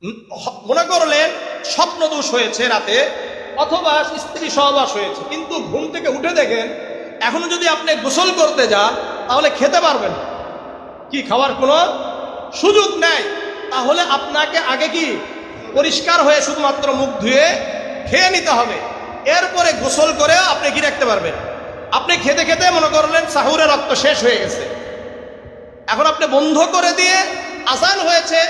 মনে করলেন স্বপ্ন দোষ হয়েছে রাতে, অথবা স্ত্রী সহবাস হয়েছে, কিন্তু ঘুম থেকে উঠে দেখেন এখনো যদি আপনি গোসল করতে যান তাহলে খেতে পারবেন কি, খাওয়ার কোনো সুযোগ নেই। তাহলে আপনাকে আগে কি পরিষ্কার হয়ে শুধুমাত্র মুখ ধুয়ে খেয়ে নিতে হবে, এরপরে গোসল করে আপনি কি রাখতে পারবেন। আপনি খেতে খেতে মনে করলেন সাহুরের রক্ত শেষ হয়ে গেছে, এখন আপনি বন্ধ করে দিয়ে আজান হয়েছে,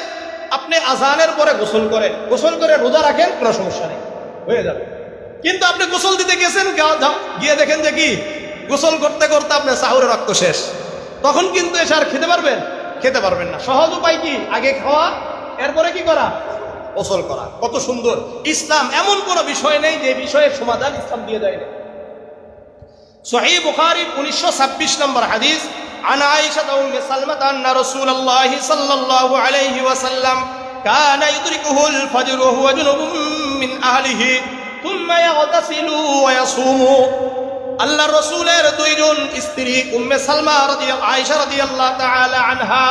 আপনি আজানের পরে গোসল করেন, গোসল করে রোজা রাখেন, কোনো সমস্যা নেই, হয়ে যাবে। কিন্তু আপনি গোসল দিতে গেছেন, গিয়ে দেখেন যে কি গোসল করতে করতে আপনার সাহুরের রক্ত শেষ, তখন কিন্তু এসে আর খেতে পারবেন, খেতে পারবেন না। সহজ উপায় কি, আগে খাওয়া, এরপরে কি করা, গোসল করা। কত সুন্দর ইসলাম, এমন কোনো বিষয় নেই যে বিষয়ের সমাধান ইসলাম দিয়ে দেয় না। সহিহ বুখারী 1926 নম্বর হাদিস, عن عائشة أم سلمة أن رسول الله صلى الله عليه وسلم كان يدركه الفجر وهو جنب من أهله ثم يغتسل ويصوم। আল্লাহর রাসূলের দুইজন স্ত্রী উম্মে সালমা আয়েশা রাদিয়াল্লাহু তাআলা আনহা,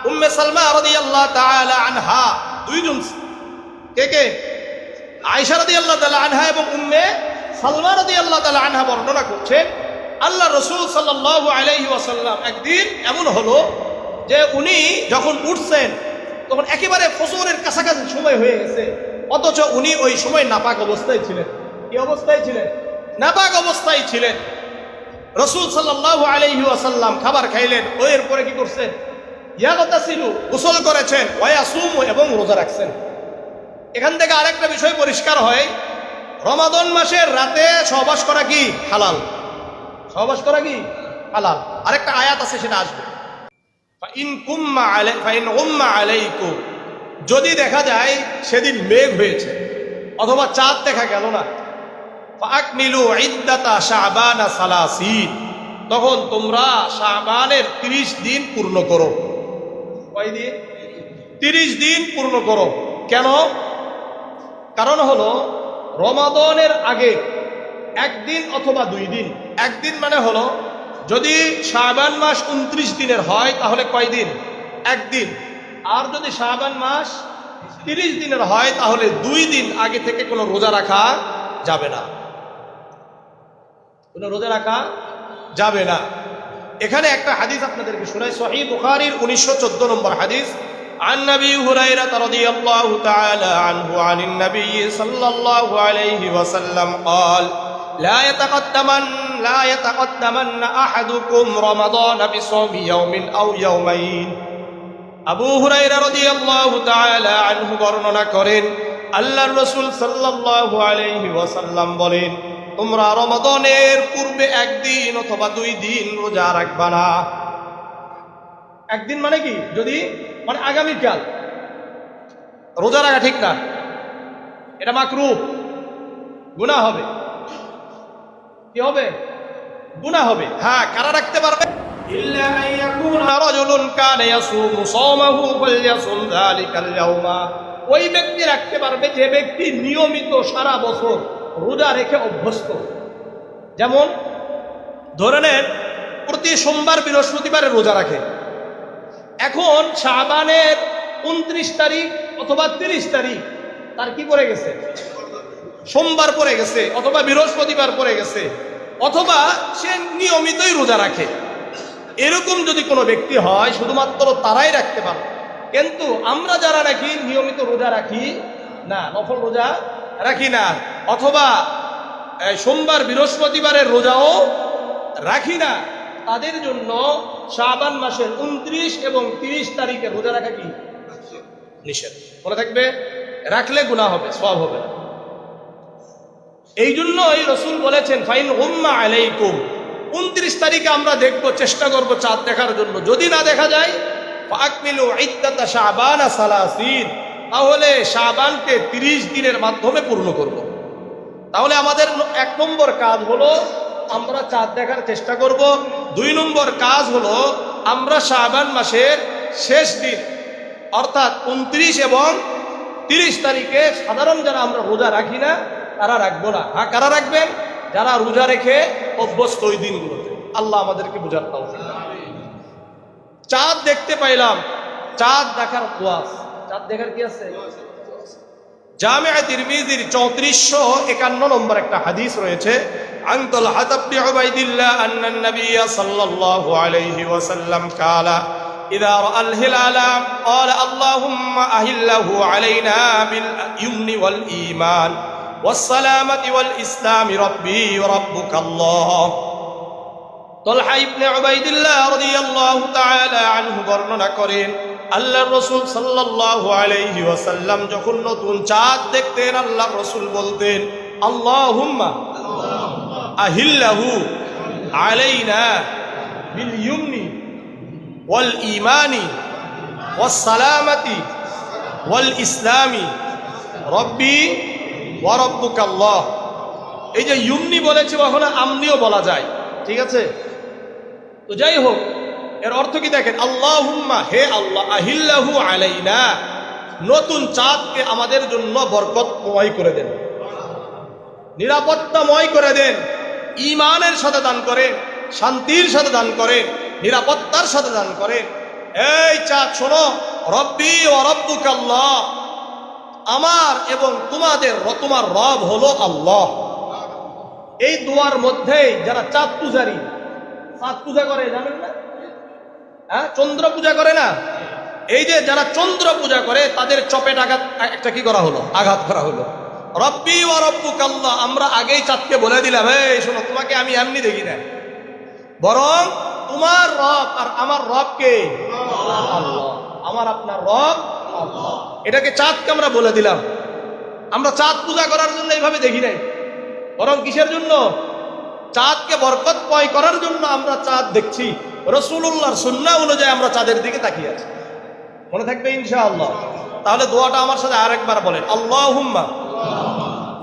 উম্মে সালমা রাদিয়াল্লাহু তাআলা আনহা, দুইজন কে কে, আয়েশা রাদিয়াল্লাহু তাআলা আনহা এবং উম্মে সালমা রাদিয়াল্লাহু তাআলা আনহা বর্ণনা করছেন, আল্লাহ রাসূল সাল্লাল্লাহু আলাইহি ওয়াসাল্লাম একদিন এমন হলো যে উনি যখন উঠছেন তখন একেবারে ফজরের কাছাকাছি সময় হয়ে গেছে, অথচ উনি ওই সময় নাপাক অবস্থায় ছিলেন। কি অবস্থায় ছিলেন? নাপাক অবস্থায় ছিলেন। রাসূল সাল্লাল্লাহু আলাইহি ওয়াসাল্লাম খাবার খাইলেন, ওর পরে কি করছেন, ইয়াগতাসিলু, গোসল করেছেন, ওয়ায়াসুমু, এবং রোজা রাখছেন। এখান থেকে আরেকটা বিষয় পরিষ্কার হয়, রমাদান মাসের রাতে সহবাস করা কি হালাল, সহবাস করা কি হালাল। আরেকটা আয়াত আছে, সেটা আসবে, যদি দেখা যায় সেদিন মেঘ হয়েছে অথবা চাঁদ দেখা গেল না, ফাকমিলু ইদ্দাতা শাবানা সালাসিন, তখন তোমরা শাবানের 30 দিন পূর্ণ করো। কয় দিন? 30 দিন পূর্ণ করো। কেন? কারণ হলো রমাদানের আগে একদিন অথবা 2 দিন, একদিন মানে হলো যদি শাবান মাস 29 দিনের হয় তাহলে কয় দিন? একদিন। আর যদি শাবান মাস 30 দিনের হয় তাহলে 2 দিন আগে থেকে কোনো রোজা রাখা যাবে না, কোনো রোজা রাখা যাবে না। এখানে একটা হাদিস আপনাদেরকে শোনাই, সহিহ বুখারীর 1914 নম্বর হাদিস, عن أبي هريرة رضي الله تعالى عنه عن النبي صلى الله عليه وسلم قال لا يتقدمن أحدكم رمضان بصوم يوم أو يومين। আবু হুরায়রা রাদিয়াল্লাহু তাআলা আনহু বর্ণনা করেন, আল্লাহর রাসূল সাল্লাল্লাহু আলাইহি ওয়াসাল্লাম বলেন, তোমরা রমাদানের পূর্বে একদিন অথবা 2 দিন রোজা রাখবা না। একদিন মানে কি, যদি মানে আগামীকাল রোজা রাখা ঠিক না, এটা মাকরুহ, গুনাহ হবে। কি হবে? গুনাহ হবে। হ্যাঁ, কারা রাখতে পারবে? ইল্লা আইয়াকুনা রাজুলুন কানা ইয়াসুমু সাওমাহু ফালইয়াসুম যালিকাল ইয়াওমা, ওই ব্যক্তি রাখতে পারবে যে ব্যক্তি নিয়মিত সারা বছর রোজা রেখে অভ্যস্ত। যেমন ধরে নেন প্রতি সোমবার বৃহস্পতিবারে রোজা রাখে, এখন শাবানের 29 তারিখ অথবা 30 তারিখ তার কি পড়ে গেছে, সোমবার পড়ে গেছে অথবা বৃহস্পতিবার পড়ে গেছে, অথবা সে নিয়মিতই রোজা রাখে। এরকম যদি কোনো ব্যক্তি হয় শুধুমাত্র তারাই রাখতে পারে। কিন্তু আমরা যারা নাকি নিয়মিত রোজা রাখি না, নফল রোজা রাখি না, অথবা সোমবার বৃহস্পতিবারের রোজাও রাখি না, তাদের জন্য শাবান মাসের 29 এবং 30 তারিখে রোজা রাখা কি নিষেধ। মনে থাকবে, রাখলে গুনাহ হবে, সওয়াব হবে না। এই জন্যই রাসূল বলেছেন ফাইন উম্মা আলাইকুম, 29 তারিখে আমরা দেখব, চেষ্টা করব চাঁদ দেখার জন্য, যদি না দেখা যায় ফাকমিলু ইদ্দাতা শাবানা সালাসিন, তাহলে শাবানকে 30 দিনের মাধ্যমে পূর্ণ করব। তাহলে আমাদের 1 নম্বর কাজ হলো আমরা চাঁদ দেখার চেষ্টা করব। 2 নম্বর কাজ হলো আমরা শাবান মাসের শেষ দিন অর্থাৎ 29 এবং 30 তারিখে সাধারণ যারা আমরা রোজা রাখি না তারা রাখবো না। হ্যাঁ, কারা রাখবেন? যারা রোজা রেখে অভ্যস্ত ওই দিনগুলোতে। আল্লাহ আমাদেরকে বুঝার তৌফিক দান করুন। চাঁদ দেখতে পাইলাম, চাঁদ দেখার ওয়াজ, চাঁদ দেখার কি আছে? জামিআ তিরমিজির 3451 নম্বর একটা হাদিস রয়েছে, আন তালহা ইবনে উবাইদিল্লাহ আন্না নবী সাল্লাল্লাহু আলাইহি ওয়াসাল্লাম কালা ইযা রাআল হিলালা ক্বালা আল্লাহুম্মা আহিল্লাহু আলাইনা বিল ইয়ুমনি ওয়াল ঈমান ওয়াস সালামাতি ওয়াল ইসলামি রাব্বি ওয়া রাব্বুকাল্লাহ। তালহা ইবনে উবাইদিল্লাহ রাদিয়াল্লাহু তাআলা আনহু বর্ণনা করেন, আল্লাহর রাসূল সাল্লাল্লাহু আলাইহি ওয়াসাল্লাম যখন নতুন চাঁদ দেখতেন, আল্লাহর রাসূল বলতেন, আল্লাহুম্মা আহিল্লাহু আলাইনা বিল ইয়ুমনি ওয়াল ঈমানি ওয়াস সালামাতি ওয়াল ইসলামি রাব্বি ওয়া রাব্বুকাল্লাহ। এই যে ইয়ুমনি বলেছে, ওখানে আমনিও বলা যায়, ঠিক আছে? তো যাই হোক, এর অর্থ কি দেখেন, আল্লাহুম্মা, হে আল্লাহ, আহিল্লাহু আলাইনা, নতুন চাঁদকে আমাদের জন্য বরকতময় করে দেন, নিরাপত্তাময় করে দেন, ঈমানের সাথে দান করেন, শান্তির সাথে দান করেন, নিরাপত্তার সাথে দান করেন। এই চাঁদ শোনো, রব্বি ওয়া রাব্বুকাল্লাহ, আমার এবং তোমার রব হলো আল্লাহ। এই দোয়ার মধ্যেই যারা চাঁদ পূজারী, চাঁদ পূজা করে জানেন না, হ্যাঁ, চন্দ্র পূজা করে না, এই যে যারা চন্দ্র পূজা করে তাদের চপেট আঘাত একটা কি করা হলো, আঘাত করা হলো। রব্বি ওয়া রাব্বুকাল্লাহ, আমরা আগেই চাঁদকে বলে দিলাম, এই শোনো, তোমাকে আমি এমনি দেখি না, বরং তোমার রব আর আমার রব কে? আল্লাহ। আমার আপনার রব আল্লাহ। এটাকে চাঁদকে আমরা বলে দিলাম। আমরা চাঁদ পূজা করার জন্য এইভাবে দেখি নাই, বরং কিসের জন্য? চাঁদকে বরকতময় করার জন্য আমরা চাঁদ দেখছি। রাসূলুল্লাহর সুন্নাহ অনুযায়ী আমরা চাঁদের দিকে তাকিয়ে আছি। মনে থাকবে ইনশাআল্লাহ? তাহলে দোয়াটা আমার সাথে আরেকবার বলেন, আল্লাহুম্মা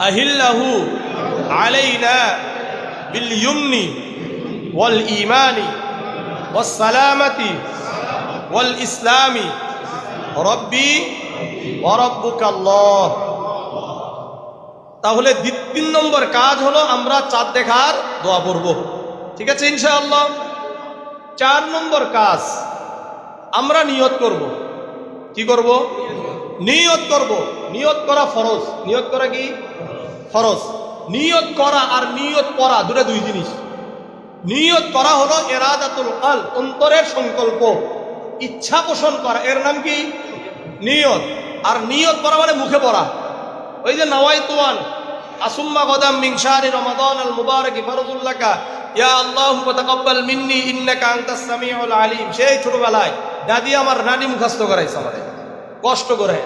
আহিল্লাহু আলাইনা বিল ইয়ুমনি ওয়াল ঈমানি ওয়াস সালামাতি ওয়াল ইসলামি রাব্বি ওয়া রাব্বুকাল্লাহ। তাহলে 3 নম্বর কাজ হলো আমরা চাঁদ দেখার দোয়া পড়ব, ঠিক আছে ইনশাআল্লাহ। 4 নম্বর কাজ, আমরা নিয়ত করব। কি করব? নিয়ত করব। নিয়ত করা ফরজ। নিয়ত করা কি ফরজ? নিয়ত করা আর নিয়ত করা দুই জিনিস। নিয়ত করা হলো ইরাদাতুল কলব, অন্তরের সংকল্প, ইচ্ছা পোষণ করা, এর নাম কি? নিয়ত। আর নিয়ত করা মানে মুখে পড়া। ওই যে নাওয়াইতুয়ান আসুম্মা গদাম মিন শাহরি রমাদান আল মুবারক ফারজুল্লাকা ইয়া আল্লাহু তাকাব্বাল মিন্নি ইন্নাকা আনতাস সামিউল আলিম। সেই ছোটবেলায় দাদি আমার নানি মুখস্থ করাইছে আমাদের কষ্ট করে।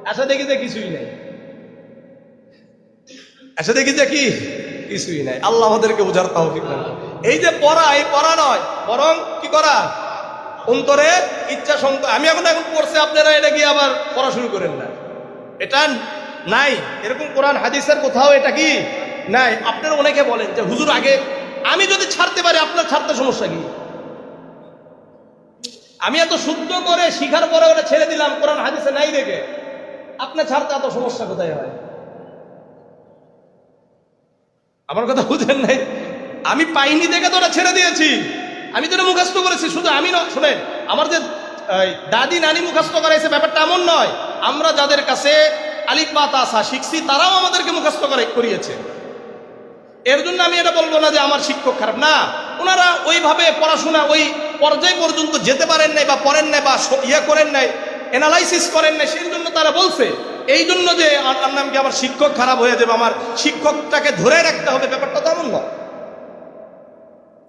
আচ্ছা দেখি যে কিছুই নাই, আচ্ছা দেখি যে কি কিছুই নাই। আল্লাহ আমাদেরকে বুঝার তৌফিক দান। এই যে পড়া, এই পড়া নয়, বরং কি করা? অন্তরে ইচ্ছা সংকল্প। আমি এখন পড়ছে, আপনারা এটা গিয়ে আবার পড়া শুরু করেন না, এটা নাই। এরকম কোরআন হাদিসের কোথাও এটা কি নাই। আপনারা অনেকে বলেন যে হুজুর আগে আমি যদি ছাড়তে পারি, আপনার ছাড়তে সমস্যা কি? আমি এত শুদ্ধ করে শিখার পরে ওটা ছেড়ে দিলাম কোরআন হাদিসে নাই দেখে, আপনার ছাড়তে এত সমস্যা কোথায় হয়? আমার কথা বুঝেন নাই? আমি পাইনি দেখে তো ওটা ছেড়ে দিয়েছি, আমি তো এটা মুখস্থ করেছি। শুধু আমি না, শোনেন, আমার যে দাদি নানি মুখস্থ করাইছে ব্যাপারটা এমন নয়। আমরা যাদের কাছে আলিফ বা তাসা শিখছি তারাও আমাদেরকে মুখস্থ করিয়েছে। এর জন্য আমি এটা বলবো না যে আমার শিক্ষক খারাপ, না, ওনারা ওইভাবে পড়াশোনা ওই পর্যায় পর্যন্ত যেতে পারেন নাই বা পড়েন নাই বা ইয়ে করেন নাই, অ্যানালাইসিস করেন নাই, সেই জন্য তারা বলছে। এই জন্য যে আর নাম কি আমার শিক্ষক খারাপ হয়ে যাবে, আমার শিক্ষকটাকে ধরে রাখতে হবে, ব্যাপারটা তেমন নয়।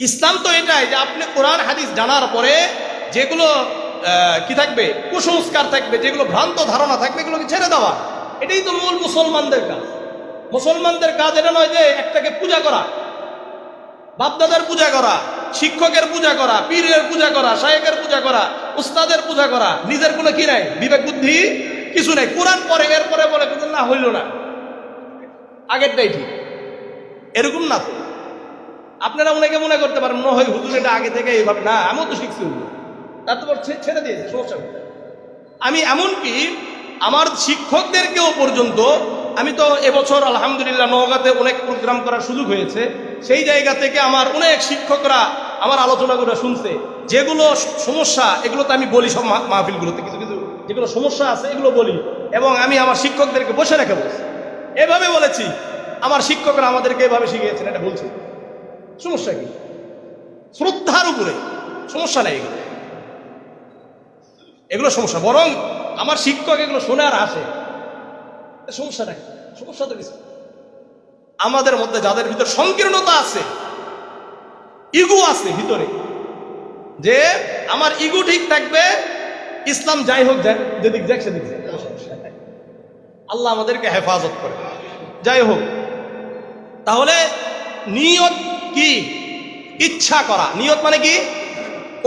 ইসলাম তো এটাই যে আপনি কোরআন হাদিস জানার পরে যেগুলো কি থাকবে, কুসংস্কার থাকবে, যেগুলো ভ্রান্ত ধারণা থাকবে, এগুলোকে ছেড়ে দেওয়া। এটাই তো মূল মুসলমানদের কাজ। মুসলমানদের কাজ এটা নয় যে একটাকে পূজা করা, বাপদাদার পূজা করা, শিক্ষকের পূজা করা, পীরের পূজা করা, শায়েখের পূজা করা, উস্তাদের পূজা করা। নিজের কোনো কি নাই, বিবেক বুদ্ধি কিছু নাই। কোরআন পরে এরপরে বলে না হইল না, আগেরটাই ঠিক, এরকম না তো। আপনারা অনেকে মনে করতে পারেন মনে হয় হুজুর এটা আগে থেকে এইভাবে, না, আমিও তো শিখছি হুজুর, তারপর ছেড়ে দিয়েছে, সমস্যা। আমি এমনকি আমার শিক্ষকদেরকেও পর্যন্ত, আমি তো এবছর আলহামদুলিল্লাহ নওগাঁতে অনেক প্রোগ্রাম করার সুযোগ হয়েছে, সেই জায়গা থেকে আমার অনেক শিক্ষকরা আমার আলোচনাগুলো শুনছে। যেগুলো সমস্যা এগুলো তো আমি বলি সব মাহফিলগুলোতে, কিছু কিছু যেগুলো সমস্যা আছে এগুলো বলি। এবং আমি আমার শিক্ষকদেরকে বসে রেখে বলছি, এভাবে বলেছি, আমার শিক্ষকরা আমাদেরকে এভাবে শিখিয়েছেন, এটা বলছি, সমস্যা কি? শ্রদ্ধার উপরে সমস্যা নেই, এগুলো সমস্যা, বরং আমার শিক্ষক এগুলো শোনে আর আসে, সমস্যা নাই, সমস্যা তো কিছু। আমাদের মধ্যে যাদের ভিতর সংকীর্ণতা আছে, ইগো আছে ভিতরে, যে আমার ইগো ঠিক থাকবে, ইসলাম যাই হোক যেদিক যাক সেদিক যাক, আল্লাহ আমাদেরকে হেফাজত করে। যাই হোক, তাহলে নিয়ত কি? ইচ্ছা করা। নিয়ত মানে কি?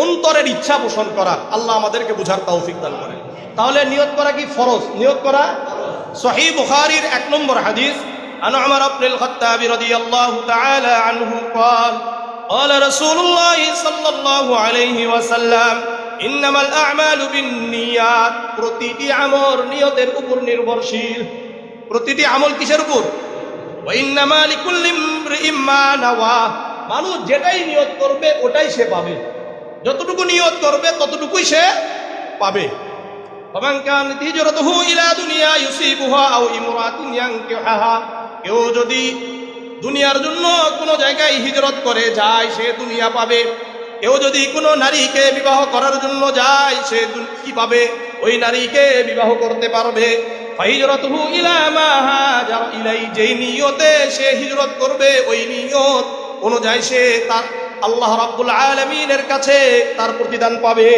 অন্তরের ইচ্ছা পোষণ করা। আল্লাহ আমাদেরকে বুঝার তৌফিক দান করেন। তাহলে নিয়ত করা কি ফরজ? নিয়ত করা সহিহ বুখারীর 1 নম্বর হাদিস, আন উমর ইবনুল খাত্তাব রাদিয়াল্লাহু তাআলা আনহু قال قال رسول الله صلى الله عليه وسلم ইন্নামাল আ'মালু বিন্নিয়াত। প্রতিটি আমল নিয়তের উপর নির্ভরশীল। প্রতিটি আমল কিসের উপর? ওয়া ইন্নামা লিকুল্লি ইমরিইম মা নাওয়া। মানুষ যেটাই নিয়ত করবে ওটাই সে পাবে, যতটুকু নিয়ত করবে ততটুকুই সে পাবে। ফামান কানাত হিজরাতুহু ইলা দুনিয়া ইউসিবুহা আও ইমরাতিন ইয়ানকিহুহা। কেউ যদি দুনিয়ার জন্য কোনো জায়গায় হিজরত করে যায়, সে দুনিয়া পাবে। কেউ যদি কোনো নারীকে বিবাহ করার জন্য যায়, সে কি পাবে? ওই নারীকে বিবাহ করতে পারবে। ফাহিজরাতুহু ইলা মা হাজারা ইলাই। যেই নিয়তে সে হিজরত করবে, ওই নিয়ত অনুযায়ী সে তার আল্লাহ রাব্বুল আলামিনের কাছে তার প্রতিদান পাবে।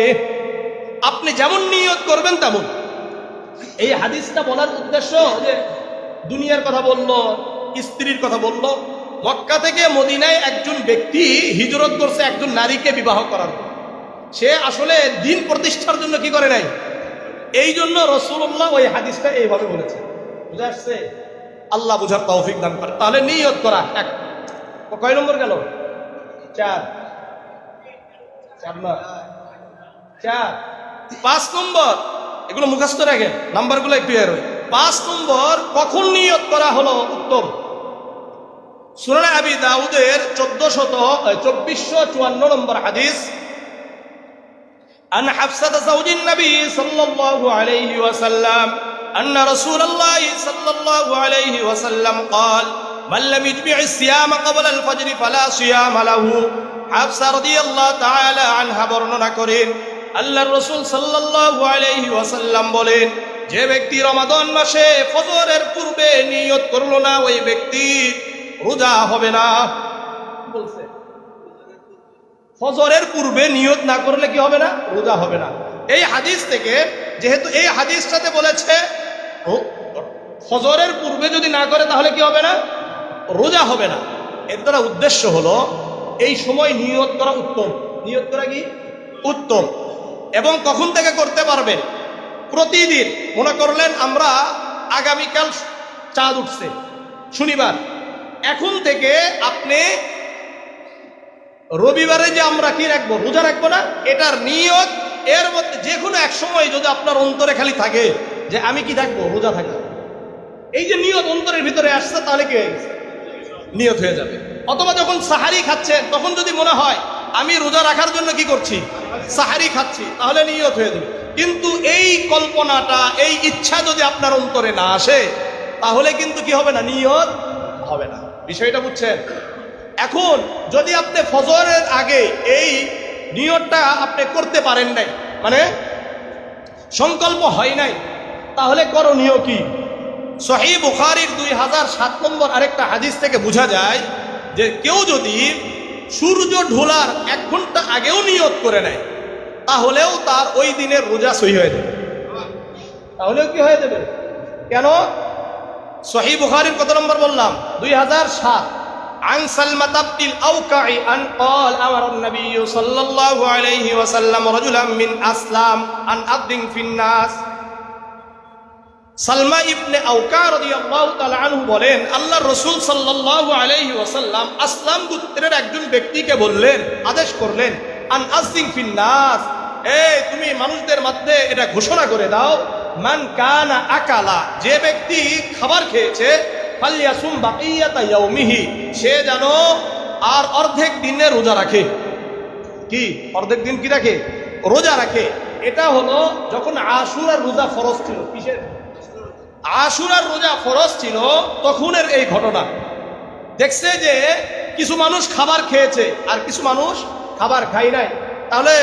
আপনি যেমন নিয়ত করবেন তেমন। এই হাদিসটা বলার উদ্দেশ্য যে দুনিয়ার কথা বললো, স্ত্রীর কথা বললো। মক্কা থেকে মদিনায় একজন ব্যক্তি হিজরত করছে একজন নারীকে বিবাহ করার। সে আসলে দিন প্রতিষ্ঠার জন্য কি করে নাই, এই জন্য রাসূলুল্লাহ ওই হাদিসটা এইভাবে বলেছে। বুঝা আসছে? আল্লাহ বুঝার তৌফিক দান করে। তাহলে নিয়ত করা এক। কয় নম্বর গেল? 4 না 4। 5 নম্বর, এগুলো মুখস্থ রাখেন, নাম্বারগুলো একটু এর। 5 নম্বর, কখন নিয়ত করা হলো উত্তম? সুনানে আবি দাউদের 2454 নম্বর হাদিস, আন হাফসাতা যাওজিন নবী সাল্লাল্লাহু আলাইহি ওয়াসাল্লাম আন্না রাসূলুল্লাহ সাল্লাল্লাহু আলাইহি ওয়াসাল্লাম قال من لم يجمع الصيام قبل الفجر فلا صيام له। হাফসা রাদিয়াল্লাহু তাআলা আনহা বর্ণনা করেন, আল্লাহর রাসূল সাল্লাল্লাহু আলাইহি ওয়াসাল্লাম বলেন, যে ব্যক্তি রমাদান মাসে ফজরের পূর্বে নিয়ত করলো না, ওই ব্যক্তি রোজা হবে না। বলছে ফজরের পূর্বে নিয়ত না করলে কি হবে না? রোজা হবে না। এই হাদিস থেকে, যেহেতু এই হাদিসটাতে বলেছে ফজরের পূর্বে যদি না করে তাহলে কি হবে না? রোজা হবে না। এর দ্বারা উদ্দেশ্য হলো এই সময় নিয়ত করা উত্তম। নিয়ত করা কি উত্তম। এবং কখন থেকে করতে পারবেন? প্রতিদিন। মনে করলেন আমরা আগামীকাল চাঁদ উঠছে শনিবার, এখন থেকে আপনি রবিবারে যে আমরা কি রাখবো, রোজা রাখবো না, এটার নিয়ত এর মধ্যে যে কোনো এক সময় যদি আপনার অন্তরে খালি থাকে যে আমি কি থাকবো, রোজা থাকবো, এই যে নিয়ত অন্তরের ভিতরে আসছে, তাহলে কি হয়ে গেছে? নিয়ত হয়ে যাবে। অথবা যখন সাহারি খাচ্ছেন তখন যদি মনে হয় আমি রোজা রাখার জন্য কি করছি, সাহারি খাচ্ছি, তাহলে নিয়ত হয়ে যাবে। কিন্তু এই কল্পনাটা, এই ইচ্ছা যদি আপনার অন্তরে না আসে, তাহলে কিন্তু কি হবে না? নিয়ত হবে না। বিষয়টা বুঝছেন? এখন যদি আপনি ফজরের আগে এই নিয়তটা আপনি করতে পারেন নাই, মানে সংকল্প হয় নাই, তাহলে করণীয় কি? সহিহ বুখারীর 2007 নম্বর আরেকটা হাদিস থেকে বোঝা যায় যে কেউ যদি সূর্য ঢোলার 1 ঘন্টা আগেও নিয়ত করে নেয়, তাহলেও তার ওই দিনের রোজা সহি হয়ে যাবে। তাহলেও কি হয়ে যাবে? কেন? সহিহ বুখারীর কত নম্বর বললাম? 2007। عن سلمة بن الأوكع أن قال أمر النبي صلى الله عليه وسلم رجلا من أسلم أن أذن في الناس। সালমা ইবনে আওকা রাদিয়াল্লাহু তাআলা আনহু বলেন, আল্লাহর রাসূল সাল্লাল্লাহু আলাইহি ওয়াসাল্লাম আসলাম গোত্রের একজন ব্যক্তিকে বললেন, আদেশ করলেন, আন আযিন ফিন নাস, তুমি মানুষদের মধ্যে এটা ঘোষণা করে দাও, মান কানা আকালা, যে ব্যক্তি খাবার খেয়েছে, ফালিয়াসুম বাকিয়াতা ইয়াউমিহি, সে যেন আর অর্ধেক দিনে রোজা রাখে। কি অর্ধেক দিন কি রাখে? রোজা রাখে। এটা হলো যখন আশুরার রোজা ফরজ ছিল। কিসের? আশুরার রোজা ফরজ ছিল তখনের এই ঘটনা। দেখছে যে কিছু মানুষ খাবার খেয়েছে আর কিছু মানুষ খাবার খায় নাই। তাহলে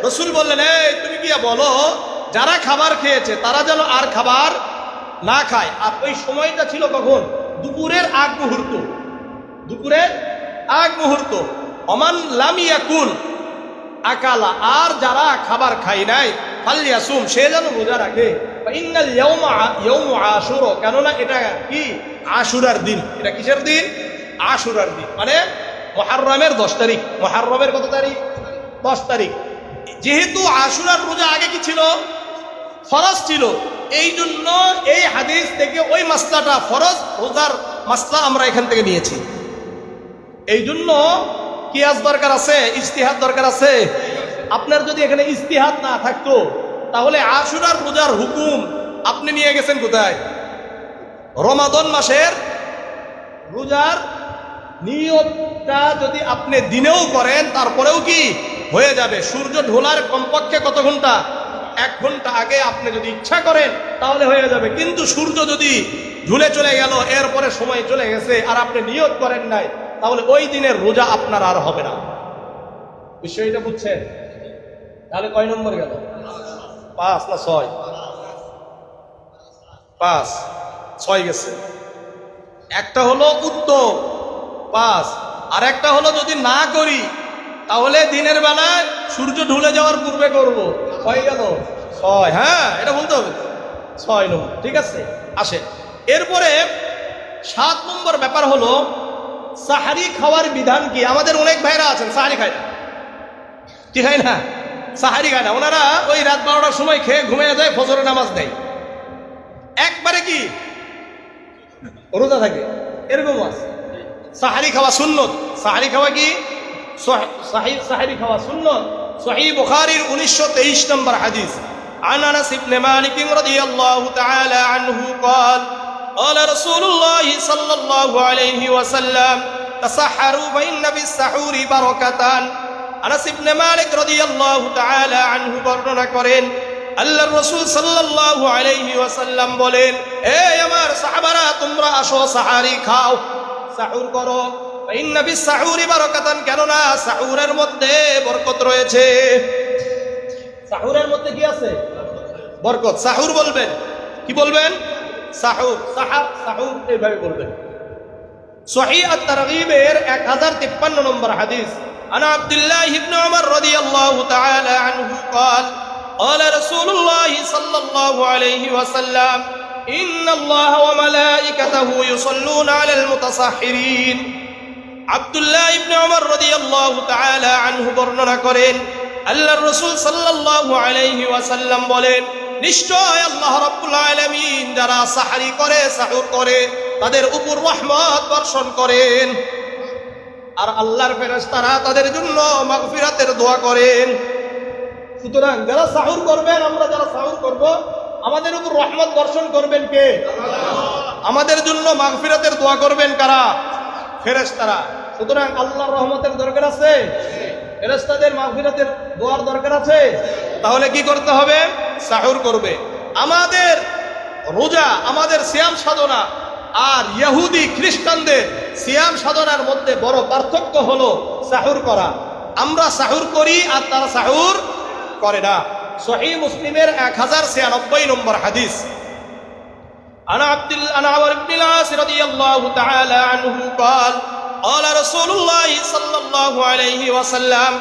রসুল বললেন, এই তুমি কি বলো যারা খাবার খেয়েছে তারা যেন আর খাবার না খায়। আর ওই সময়টা ছিল কখন? দুপুরের আগ মুহূর্ত, দুপুরের আগ মুহূর্ত। অমান লাম ইয়াকুল আকালা, আর যারা খাবার খায় নাই ফালইয়াসুম, সে যেন রোজা রাখে। ইন্নাল ইয়াউমু আশুরা, কেননা এটা কি? আশুরার দিন। এটা কিসের দিন? আশুরার দিন, মানে মুহররমের 10 তারিখ। মুহররমের কত তারিখ? 10 তারিখ। যেহেতু আশুরার রোজা আগে কি ছিল? ফরজ ছিল। এই জন্য এই হাদিস থেকে ওই মাসলাটা, ফরজ রোজার মাসলা আমরা এখান থেকে নিয়েছি। এই জন্য কিয়াস দরকার আছে, ইজতিহাদ দরকার আছে। আপনার যদি এখানে ইজতিহাদ না থাকতো তাহলে আশুরার রোজার হুকুম আপনি নিয়ে গেছেন কোথায়? রমাদান মাসের রোজার নিয়তটা যদি আপনি দিনেও করেন তারপরেও কি হয়ে যাবে? সূর্য ঢোলার কমপক্ষে কত ঘন্টা? 1 ঘন্টা আগে আপনি যদি ইচ্ছা করেন তাহলে হয়ে যাবে। কিন্তু সূর্য যদি ঢুলে চলে গেল, এরপরে সময় চলে গেছে, আর আপনি নিয়ত করেন নাই, তাহলে ওই দিনের রোজা আপনার আর হবে না। বিষয়টা বুঝছেন? তাহলে কয় নম্বর গেল? 5 না 6? 5, 6 গেছে। একটা হলো উত্তম 5, আর একটা হলো যদি না করি তাহলে দিনের বেলায় সূর্য ঢুলে যাওয়ার পূর্বে করব। হয়ে গেল 6। হ্যাঁ, এটা বলতে হবে। 6 নম্বর, ঠিক আছে। আসে এরপরে 7 নম্বর ব্যাপার হলো সাহারি খাওয়ার বিধান কি? আমাদের অনেক ভাইরা আছেন সাহারি খায় না। কি খায় না? সাহারি খায় না। ওনারা ওই রাত 12টার সময় খেয়ে ঘুমিয়ে যায়, ফজরের নামাজ দেয়, একবারে কি রোজা থাকে। এরকম আছে। সাহারি খাওয়া সুন্নত। সাহারি খাওয়া কি? সাহারি খাওয়া সুন্নত। সহিহ বুখারীর 1923 নম্বর হাদিস। عن انس بن مالك رضي الله تعالى عنه قال قال رسول الله صلى الله عليه وسلم تسحروا فإن بالسحور بركة। আনাস ইবনে মালিক রাদিয়াল্লাহু তাআলা আনহু বর্ণনা করেন, আল্লাহর রাসূল সাল্লাল্লাহু আলাইহি ওয়াসাল্লাম বলেন, এই আমার সাহাবারা, তোমরা আসো সাহারি খাও, সাহুর করো। ইন্না বিস সাহুরি বারাকাতান, কেননা সাহুরের মধ্যে বরকত রয়েছে। সাহুরের মধ্যে কি আছে? বরকত। সাহুর বলবেন, কি বলবেন? সাহুর, সাহুর এইভাবে বলবেন। সহিহ আত-তারগীবের 1053 নম্বর হাদিস। عن عبد الله بن عمر رضي الله تعالى عنه قال قال رسول الله صلى الله عليه وسلم إن الله وملائكته يصلون على المتصحرين। আব্দুল্লাহ ইবনে ওমর রাদিয়াল্লাহু তাআলা আনহু বর্ণনা করেন, আল্লাহর রাসূল সাল্লাল্লাহু আলাইহি ওয়াসাল্লাম বলেন, নিশ্চয় আল্লাহ রাব্বুল আলামিন যারা সাহরি করে, সাহুর করে, তাদের উপর রহমত বর্ষণ করেন। আর আল্লাহর ফেরেশতারা তাদের জন্য মাগফিরাতের দোয়া করেন। সুতরাং যারা সাহুর করবেন, আমরা যারা সাহুর করব, আমাদের উপর রহমত বর্ষণ করবেন কে? আমাদের জন্য মাগফিরাতের দোয়া করবেন কারা? ফেরেশতারা। সুতরাং আল্লাহর রহমতের দরকার আছে, ফেরেশতাদের মাগফিরাতের দোয়ার দরকার আছে। তাহলে কি করতে হবে? সাহুর করবে। আমাদের রোজা, আমাদের সিয়াম সাধনা আর ইহুদি খ্রিস্টানদের সিয়াম সাধনার মধ্যে বড় পার্থক্য হলো সাহুর করা। আমরা সাহুর করি আর তারা সাহুর করে না। সহিহ মুসলিমের 1096 নম্বর হাদিস। আনা আমর ইবনে আস রাদিয়াল্লাহু তাআলা আনহু قال قال رسول الله صلى الله عليه وسلم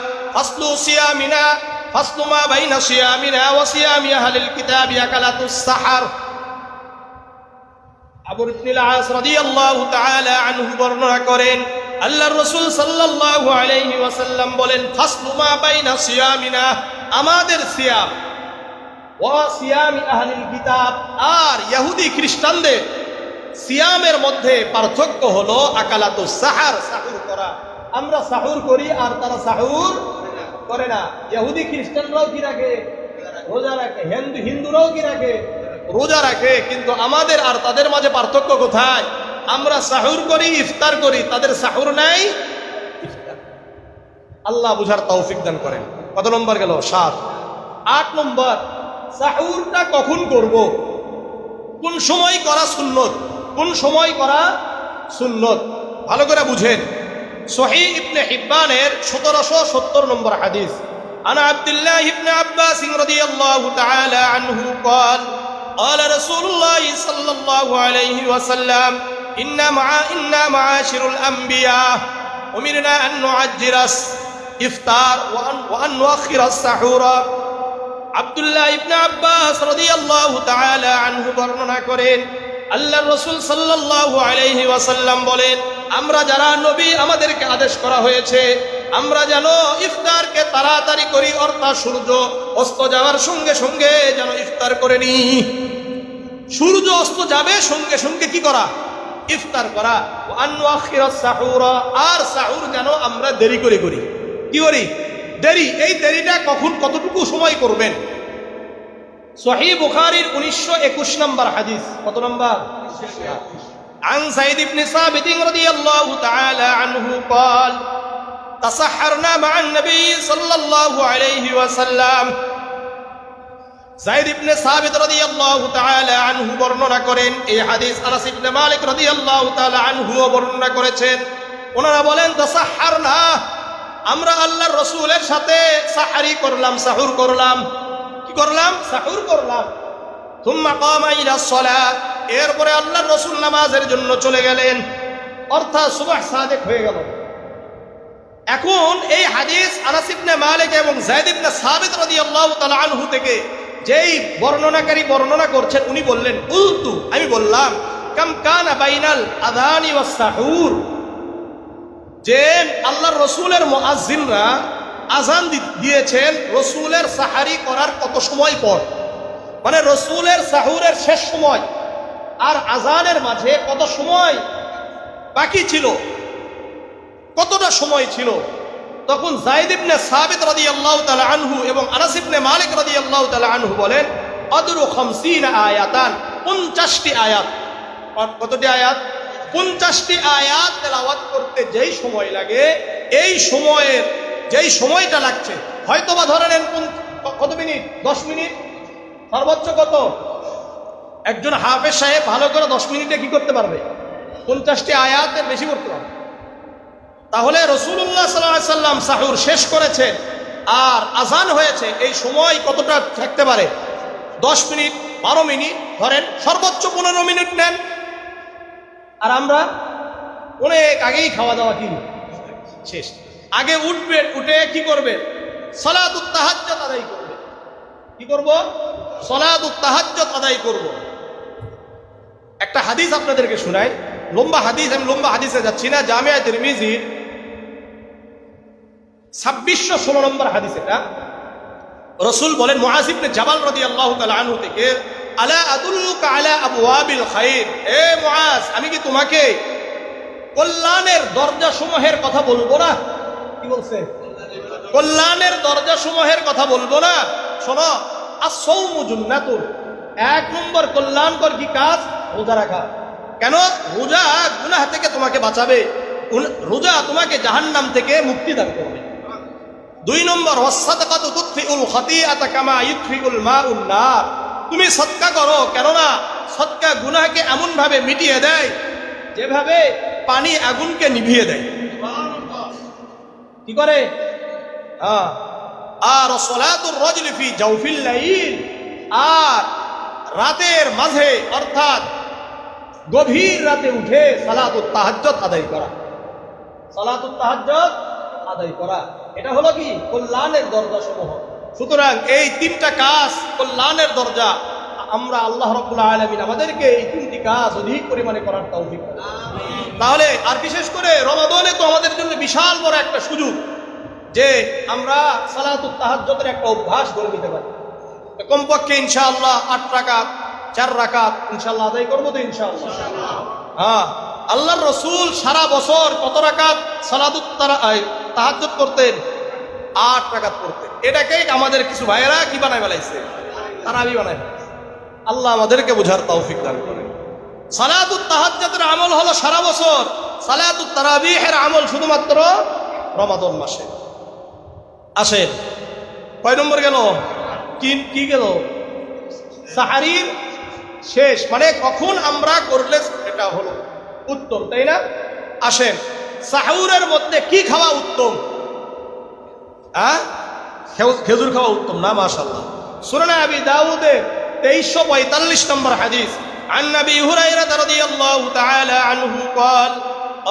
فصل ما بين صيامنا وصيام اهل الكتاب اكلة السحر। আবু ইবনে আস রাদিয়াল্লাহু তাআলা আনহু বর্ণনা করেন, আল্লাহর রাসূল সাল্লাল্লাহু আলাইহি ওয়াসাল্লাম বলেন, ফাসলু মা বাইনা সিয়ামিনা, আমাদের সিয়াম, ওয়া সিয়ামি আহলিল কিতাব, আর ইহুদি খ্রিস্টানদের সিয়ামের মধ্যে পার্থক্য হলো আকালাতুস সাহার, সাহুর করা। আমরা সাহুর করি আর তারা সাহুর করে না। ইহুদি খ্রিস্টানরাও কি রাখে? রোজা রাখে। হিন্দুরাও কি রাখে? রোজা রাখে। কিন্তু আমাদের আর তাদের মাঝে পার্থক্য কোথায়? আমরা সাহুর করি, ইফতার করি, তাদের সাহুর নাই, ইফতার। আল্লাহ বুঝার তৌফিক দান করেন। কত নম্বর গেল? 7। 8 নম্বর, সাহুরটা কখন করব? কোন সময় করা সুন্নত, কোন সময় করা সুন্নত ভালো করে বুঝেন। সহিহ ইবনে হিব্বানের 1770 নম্বর হাদিস, আনা আব্দুল্লাহ ইবনে আব্বাস রাদিয়াল্লাহু তাআলা আনহু قال قال رسول الله صلى الله عليه وسلم إنا معاشر الأنبياء أمرنا أن نعجل الإفطار وأن نؤخر السحور। আব্দুল্লাহ ইবনে আব্বাস রাদিয়াল্লাহু তাআলা আনহু বর্ণনা করেন, আল্লাহর রাসূল সাল্লাল্লাহু আলাইহি ওয়াসাল্লাম বলেন, আমরা যারা নবী আমাদেরকে আদেশ করা হয়েছে আমরা যেন ইফতারকে তাড়াতাড়ি করি, অর্থাৎ সূর্য অস্ত যাওয়ার সঙ্গে সঙ্গে যেন ইফতার করে নি। সূর্য অস্ত যাবে সঙ্গে সঙ্গে কি করা? ইফতার করা। ওয়া আনওয়াখিরাস সাহুরা, আর সাহুর যেন আমরা দেরি করে করি। কি করি? দেরি। এই দেরিটা কখন কতটুকু সময় করবেন? সহিহ বুখারীর 1921 নম্বর হাদিস। কত নম্বর? عن زيد بن ثابت رضي الله تعالى عنه قال تسحرنا مع النبي صلى الله عليه وسلم। যায়েদ ইবনে সাবিত রাদিয়াল্লাহু তাআলা আনহু বর্ণনা করেন, এই হাদিস আনাস ইবনে মালিক রাদিয়াল্লাহু তাআলা আনহু বর্ণনা করেছেন। ওনারা বলেন তাসাহহারনা, আমরা আল্লাহর রাসূলের সাথে সাহরি করলাম, সাহুর করলাম। কি করলাম? সাহুর করলাম। থুম্মা কামা ইলা সালাত, এরপরে আল্লাহর রাসূল নামাজের জন্য চলে গেলেন, অর্থাৎ সুবহ সাদেক হয়ে গেল। এখন এই হাদিস আনাস ইবনে মালিক এবং যায়েদ ইবনে সাবিত রাদিয়াল্লাহু তাআলা আনহু থেকে যেই বর্ণনাকারী বর্ণনা করছেন উনি বললেন, কুলতু, আমি বললাম, কাম কানা বাইনাল আযানি ওয়াস সাহুর, যে আল্লাহর রাসূলের মুয়াজ্জিনরা আযান দিয়েছেন রাসূলের সাহারি করার কত সময় পর, মানে রাসূলের সাহুরের শেষ সময় আর আযানের মাঝে কত সময় বাকি ছিল, কতটা সময় ছিল। তখন যায়েদ ইবনে সাবিত রাদিয়াল্লাহু তাআলা আনহু এবং আনাস ইবনে মালিক রাদিয়াল্লাহু তাআলা আনহু বলেন, আদরু 50 আয়াতান, 50টি আয়াত। কতটি আয়াত? 50টি আয়াত তেলাওয়াত করতে যেই সময় লাগে, এই সময়ের যেই সময়টা লাগছে, হয়তোবা ধরে নেন কত মিনিট? 10 মিনিট সর্বোচ্চ। কত? একজন হাফেজ সাহেব ভালো করে 10 মিনিটে কি করতে পারবে? 50টি আয়াতের বেশি করতে পারবে। তাহলে রাসূলুল্লাহ সাল্লাল্লাহু আলাইহি সাল্লাম সাহুর শেষ করেছেন আর আযান হয়েছে, এই সময় কতটা থাকতে পারে? 10 মিনিট, 12 মিনিট, ধরেন সর্বোচ্চ 15 মিনিট নেন। আর আমরা অনেক আগেই খাওয়া দাওয়া কি শেষ, আগে উঠবে, উঠে কি করবে? সালাতুত তাহাজ্জুদ আদায় করবে। কি করব? সালাতুত তাহাজ্জুদ আদায় করব। একটা হাদিস আপনাদেরকে শোনাই, লম্বা হাদিস, আমি লম্বা হাদিসে যাচ্ছি না, জামিয়া তিরমিজি 2616 নম্বর হাদিস। এটা রাসূল বলেন মুআয ইবনে জাবাল রাদিয়াল্লাহু তাআলা আনহু থেকে, আলা আদুল্লুকা আলা আবওয়াবিল খায়র, হে মুআয, আমি কি তোমাকে কল্যাণের দরজাসমূহের কথা বলবো না? কি বলছে? কল্যাণের দরজাসমূহের কথা বলবো না? শোনো, আস-সাওমু জুন্নাতুন, 1 নম্বর কল্যাণকর কি কাজ? রোজা রাখা। কেন? রোজা গুনাহ থেকে তোমাকে বাঁচাবে, রোজা তোমাকে জাহান্নাম থেকে মুক্তি দান করবে। 2 নম্বর, ওয়াস-সাদাকাতু তুতফিউল খাতিআতা কামা ইউতফিউল মাউন নার, তুমি সদকা করো, কেননা সদকা গুনাহকে এমন ভাবে মিটিয়ে দেয় যেভাবে পানি আগুনকে নিভিয়ে দেয়। কি করে? আর সালাতুর রাজুলি ফি জাওফিল লাইল, আর রাতের মাঝে অর্থাৎ গভীর রাতে উঠে সালাতুত তাহাজ্জুদ আদায় করা। সালাতুত তাহাজ্জুদ আদায় করা, এটা হলো কি? কল্যাণের দরজা সমূহ। সুতরাং এই 3টা কাজ কল্যাণের দরজা। আমরা আল্লাহ রাব্বুল আলামিন আমাদেরকে এই 3টি কাজ অধিক পরিমাণে করার তৌফিক দান করুন। তাহলে আর বিশেষ করে রমাদানে তো আমাদের জন্য বিশাল বড় একটা সুযোগ যে আমরা সালাতুত তাহাজ্জুদের একটা অভ্যাস গড়ে নিতে পারি। কমপক্ষে ইনশাআল্লাহ 8 রাকাত 4 রাকাত ইনশাআল্লাহ আদায় করবো তো ইনশাআল্লাহ। হ্যাঁ, আল্লাহর রাসূল সারা বছর কত রাকাত সালাতুত তাহাজ্জুদ করতেন? 8 রাকাত করতেন। এটাকেই আমাদের কিছু ভাইয়েরা কি বানায় ফেলাইছে? তারাবি বানায় ফেলাইছে। আল্লাহ আমাদেরকে বোঝার তৌফিক দান করেন। সালাতুত তাহাজ্জুদের আমল হলো সারা বছর, সালাতুত তারাবিহের আমল শুধুমাত্র রমাদান মাসে। আসেন, কয় নম্বর গেল? কি গেল? সাহারির শেষ, মানে কখন আমরা করলে এটা হলো উত্তম, তাই না? আসেন, সাহুরের মধ্যে কি খাওয়া উত্তম? খেজুর খাওয়া উত্তম না? মাশাআল্লাহ। সুনানে আবি দাউদে 2345 নম্বর হাদিস, عن أبي هريرة رضي الله تعالى عنه قال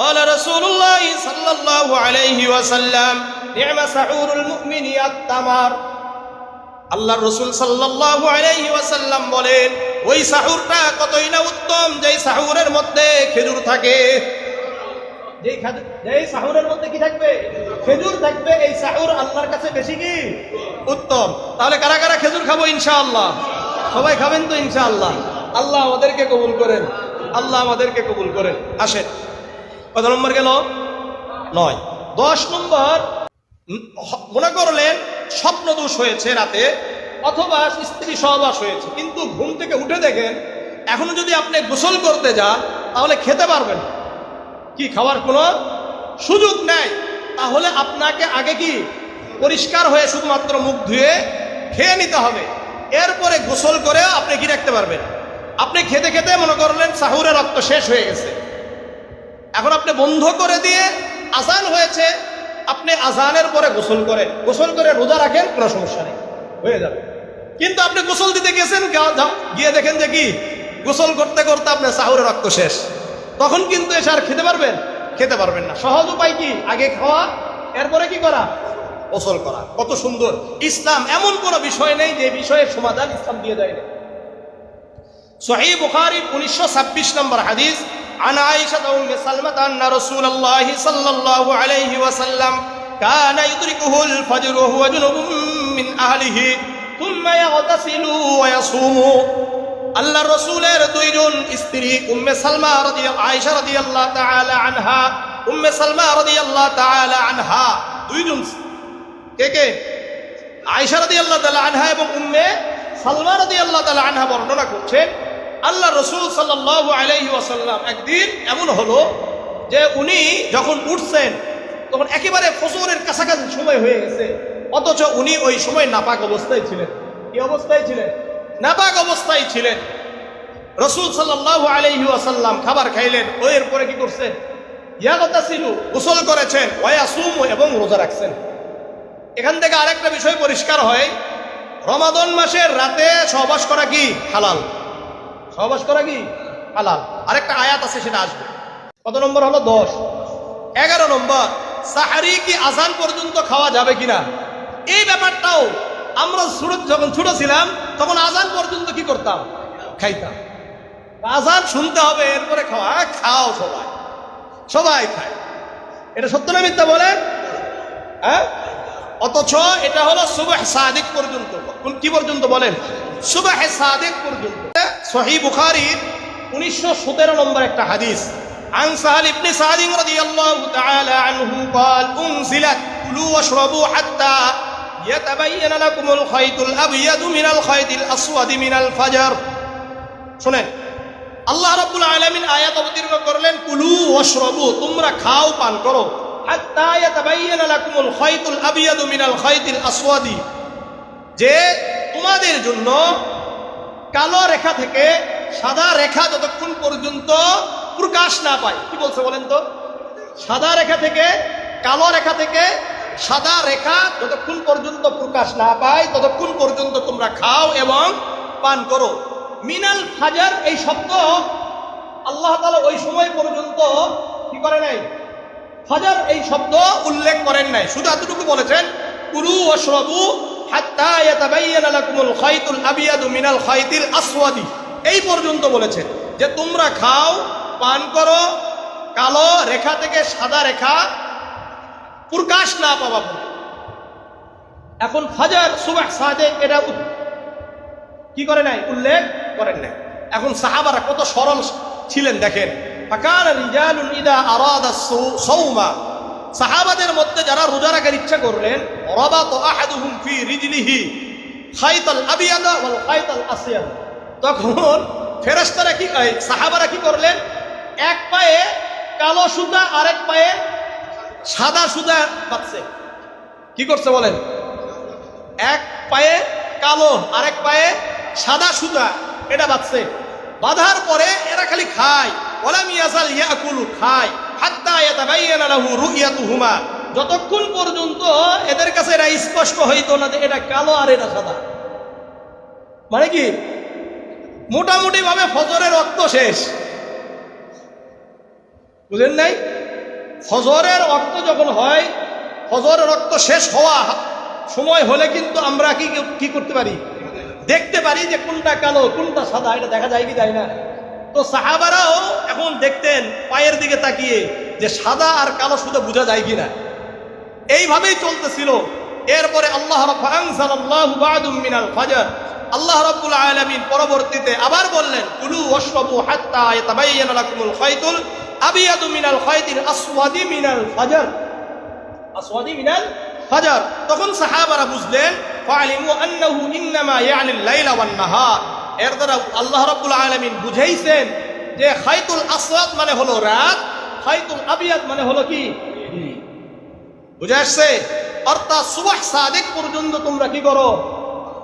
قال رسول الله صلى الله عليه وسلم نعم سحور المؤمن التمر। আল্লাহর রাসূল সাল্লাল্লাহু আলাইহি ওয়াসাল্লাম বলেন, ওই সাহুরটা কতই না উত্তম যেই সাহুরের মধ্যে খেজুর থাকে। যেই সাহুরের মধ্যে কি থাকবে? খেজুর থাকবে। এই সাহুর আল্লাহর কাছে বেশি কি উত্তম। তাহলে কারা কারা খেজুর খাবো ইনশাআল্লাহ? সবাই খাবেন তো ইনশাআল্লাহ? আল্লাহ আমাদেরকে কবুল করেন, আল্লাহ আমাদেরকে কবুল করেন। আসেন, কত নম্বর গেল? 9। 10 নম্বর, মনে করলেন স্বপ্ন দোষ হয়েছে রাতে, অথবা স্ত্রী সহবাস হয়েছে, কিন্তু ঘুম থেকে উঠে দেখেন এখনো যদি আপনি গোসল করতে যান তাহলে খেতে পারবেন, কি খাওয়ার কোনো সুযোগ নেই। তাহলে আপনাকে আগে কি পরিষ্কার হয়ে শুধুমাত্র মুখ ধুয়ে খেয়ে নিতে হবে, এরপরে গোসল করেও আপনি কি রাখতে পারবেন। আপনি খেতে খেতে মনে করলেন সাহুরের রক্ত শেষ হয়ে গেছে, এখন আপনি বন্ধ করে দিয়ে আজান হয়েছে, আপনি আজানের পরে গোসল করেন, গোসল করে রোজা রাখেন, কোনো সমস্যা নেই, হয়ে যাবে। কিন্তু আপনি গোসল দিতে গেছেন, গিয়ে দেখেন যে কি গোসল করতে করতে আপনার সাহুরের রক্ত শেষ, তখন কিন্তু এসে আর খেতে পারবেন? খেতে পারবেন না। সহজ উপায় কি? আগে খাওয়া, এরপরে কি করা? গোসল করা। কত সুন্দর ইসলাম! এমন কোনো বিষয় নেই যে বিষয়ের সমাধান ইসলাম দিয়ে দেয় না। সহিহ বুখারী 1926 নম্বর হাদিস, عن عائشة أم سلمة أن رسول الله صلى الله عليه وسلم كان يدركه الفجر وهو جنب من أهله ثم يغتسل ويصوم। আল্লাহর রাসূলের দুইজন স্ত্রী উম্মে সালমা আয়েশা রাদিয়াল্লাহু তাআলা আনহা, উম্মে সালমা রাদিয়াল্লাহু তাআলা আনহা, দুইজন কে কে? আয়েশা রাদিয়াল্লাহু তাআলা আনহা এবং উম্মে সালমা রাদিয়াল্লাহু তাআলা আনহা বর্ণনা করছেন, আল্লাহ রাসূল সাল্লাল্লাহু আলাইহি ওয়াসাল্লাম একদিন এমন হলো যে উনি যখন উঠছেন তখন একেবারে ফজরের কাছাকাছি সময় হয়ে গেছে, অথচ উনি ওই সময় নাপাক অবস্থায় ছিলেন। কি অবস্থায় ছিলেন? নাপাক অবস্থায় ছিলেন। রাসূল সাল্লাল্লাহু আলাইহি ওয়াসাল্লাম খাবার খাইলেন, ওর পরে কি করছেন? ইয়াগতাসিলু, গোসল করেছেন, ওয়ায়াসুমু, এবং রোজা রাখছেন। এখান থেকে আরেকটা বিষয় পরিষ্কার হয়, রমাদান মাসের রাতে সহবাস করা কি হালাল? সহবাস করা কি হালাল? আরেকটা আয়াত আছে, সেটা আসবে। কত নম্বর হলো? 10। 11 নম্বর, সাহারি কি আজান পর্যন্ত খাওয়া যাবে কিনা? এই ব্যাপারটাও আমরা যখন ছোট ছিলাম তখন আজান পর্যন্ত কি করতাম? খাইতাম। আজান শুনতে হবে, এরপরে খাওয়া। খাও, সবাই সবাই খায়। এটা সত্য না মিথ্যা বলেন? হ্যাঁ। অথচ এটা হলো সুবহ সাদিক পর্যন্ত। কি পর্যন্ত বলেন? সুবহ সাদিক পর্যন্ত। সহিহ বুখারীর 1917 নম্বর একটা হাদিস, عن سهل بن سعد رضي الله تعالى عنه قال أنزلت كلوا واشربوا حتى يتبين لكم الخيط الأبيض من الخيط الأسود من الفجر। শুনেন, আল্লাহ রাব্বুল আলামিন আয়াত অবতীর্ণ করলেন, কুলু ওয়াশরাবু, তোমরা খাও পান করো, হাত্তা ইয়াতাবায়্যানা লাকুমুল খায়তুল আবিয়াদু মিনাল খায়তিল আসওয়াদি, যে তোমাদের জন্য কালো রেখা থেকে সাদা রেখা যতক্ষণ পর্যন্ত প্রকাশ না পায়। কি বলছে বলেন তো? সাদা রেখা থেকে, কালো রেখা থেকে সাদা রেখা যতক্ষণ পর্যন্ত প্রকাশ না পায় ততক্ষণ পর্যন্ত তোমরা খাও এবং পান করো। মিনাল ফাজার, এই শব্দ আল্লাহ তাআলা ওই সময় পর্যন্ত কি করে নাই? ফাজার এই শব্দ উল্লেখ করেন নাই, শুধু এতটুকু বলেছেন, কুলু ওয়াশরাবু হাত্তা ইয়াতাবায়্যানা লাকুমুল খায়তুল আবিয়াদু মিনাল খায়তিল আসওয়াদি, এই পর্যন্ত বলেছেন যে তোমরা খাও পান করো কালো রেখা থেকে সাদা রেখা প্রকাশ না পাওয়া পর্যন্ত। এখন ফাজার, সুবহ সাদিক, এটা কি করে নাই? উল্লেখ করেন নাই। এখন সাহাবারা কত সরল ছিলেন দেখেন। ফাকানা রিজালুন ইদা আরাদা সাওমা, সাহাবাদের মধ্যে যারা রোজা রাখার ইচ্ছা করলেন, রাবাতা আহাদুহুম ফি রিজলিহি খায়তাল আবিয়াদ ওয়াল খায়তাল আসওয়াদ, তখন ফেরেশতারা কি, সাহাবারা কি করলেন? এক পায়ে কালো সুতা আরেক পায়ে সাদা সুতা বাঁধছে। কি করছে বলেন? এক পায়ে কালো আরেক পায়ে সাদা সুতা, এটা বাঁধছে। বাঁধার পরে এরা খালি খায়, ওয়ালাম ইয়াজাল ইয়াকুলু, খায়, হাত্তা ইয়াতাবায়্যানা লাহু রু'য়াতুহুমা, যতক্ষণ পর্যন্ত এদের কাছে এটা স্পষ্ট হইতো না যে এটা কালো আর এটা সাদা। মানে কি, মোটামুটি ভাবে ফজরের রক্ত শেষ, বুঝেন নাই? ফজরের রক্ত যখন হয়, ফজরের রক্ত শেষ হওয়া সময় হলে কিন্তু আমরা কি করতে পারি, দেখতে পারি যে কোনটা কালো কোনটা সাদা, এটা দেখা যায় কি যায় না? তো সাহাবারাও এখন দেখতেন পায়ের দিকে তাকিয়ে যে সাদা আর কালো শুধু বোঝা যায় কিনা। এইভাবেই চলতেছিল। এরপরে আল্লাহ আল্লাহ রাব্বুল আলামিন পরবর্তীতে আবার বললেন, কুলু ওয়াশরাবু হাত্তা ইয়াতাবায়্যানা লাকুমুল খায়তুল আবিয়াদু মিনাল খায়তিল আসওয়াদি মিনাল ফাজর, আসওয়াদি মিনাল ফাজর। তখন সাহাবারা বুঝলেন, ফাআলিমু আন্নাহু ইন্নামা ইয়ানিল লাইলা ওয়ান নাহার, এর দ্বারা আল্লাহ রাব্বুল আলামিন বুঝাইছেন যে খায়তুল আসওয়াদ মানে হলো রাত, খায়তুল আবিয়াদ মানে হলো কি, বুঝে আসছে? অর্থাৎ সুবহ সাদিক পর্যন্ত তোমরা কি করো,